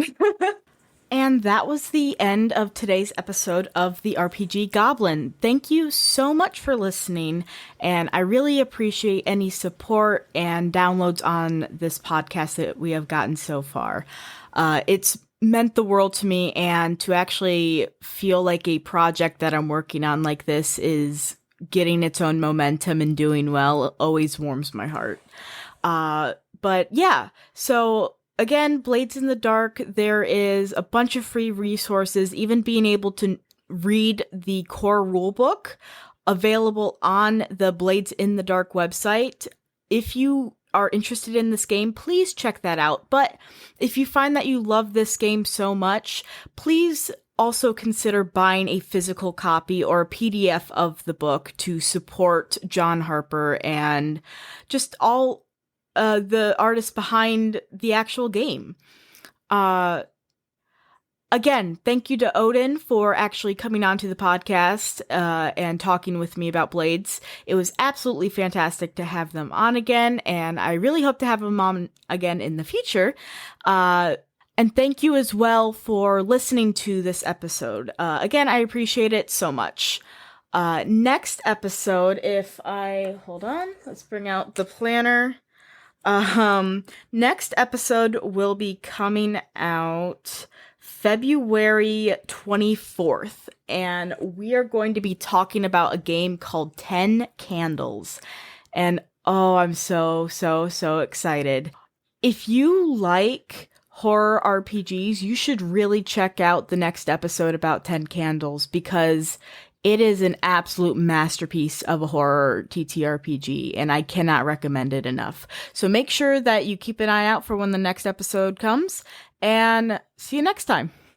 And that was the end of today's episode of the RPG Goblin. Thank you so much for listening, and I really appreciate any support and downloads on this podcast that we have gotten so far. It's meant the world to me, and to actually feel like a project that I'm working on like this is getting its own momentum and doing well always warms my heart. But yeah, so again, Blades in the Dark, there is a bunch of free resources, even being able to read the core rulebook available on the Blades in the Dark website. If you are interested in this game, please check that out. But if you find that you love this game so much, please also consider buying a physical copy or a PDF of the book to support John Harper and just all the artists behind the actual game. Again, thank you to Odin for actually coming onto the podcast and talking with me about Blades. It was absolutely fantastic to have them on again, and I really hope to have them on again in the future. And thank you as well for listening to this episode. Again, I appreciate it so much. Next episode, hold on, let's bring out the planner. Next episode will be coming out February 24th, and we are going to be talking about a game called 10 Candles. And oh, I'm so excited. If you like horror RPGs, you should really check out the next episode about 10 Candles, because it is an absolute masterpiece of a horror TTRPG, and I cannot recommend it enough. So make sure that you keep an eye out for when the next episode comes, and see you next time.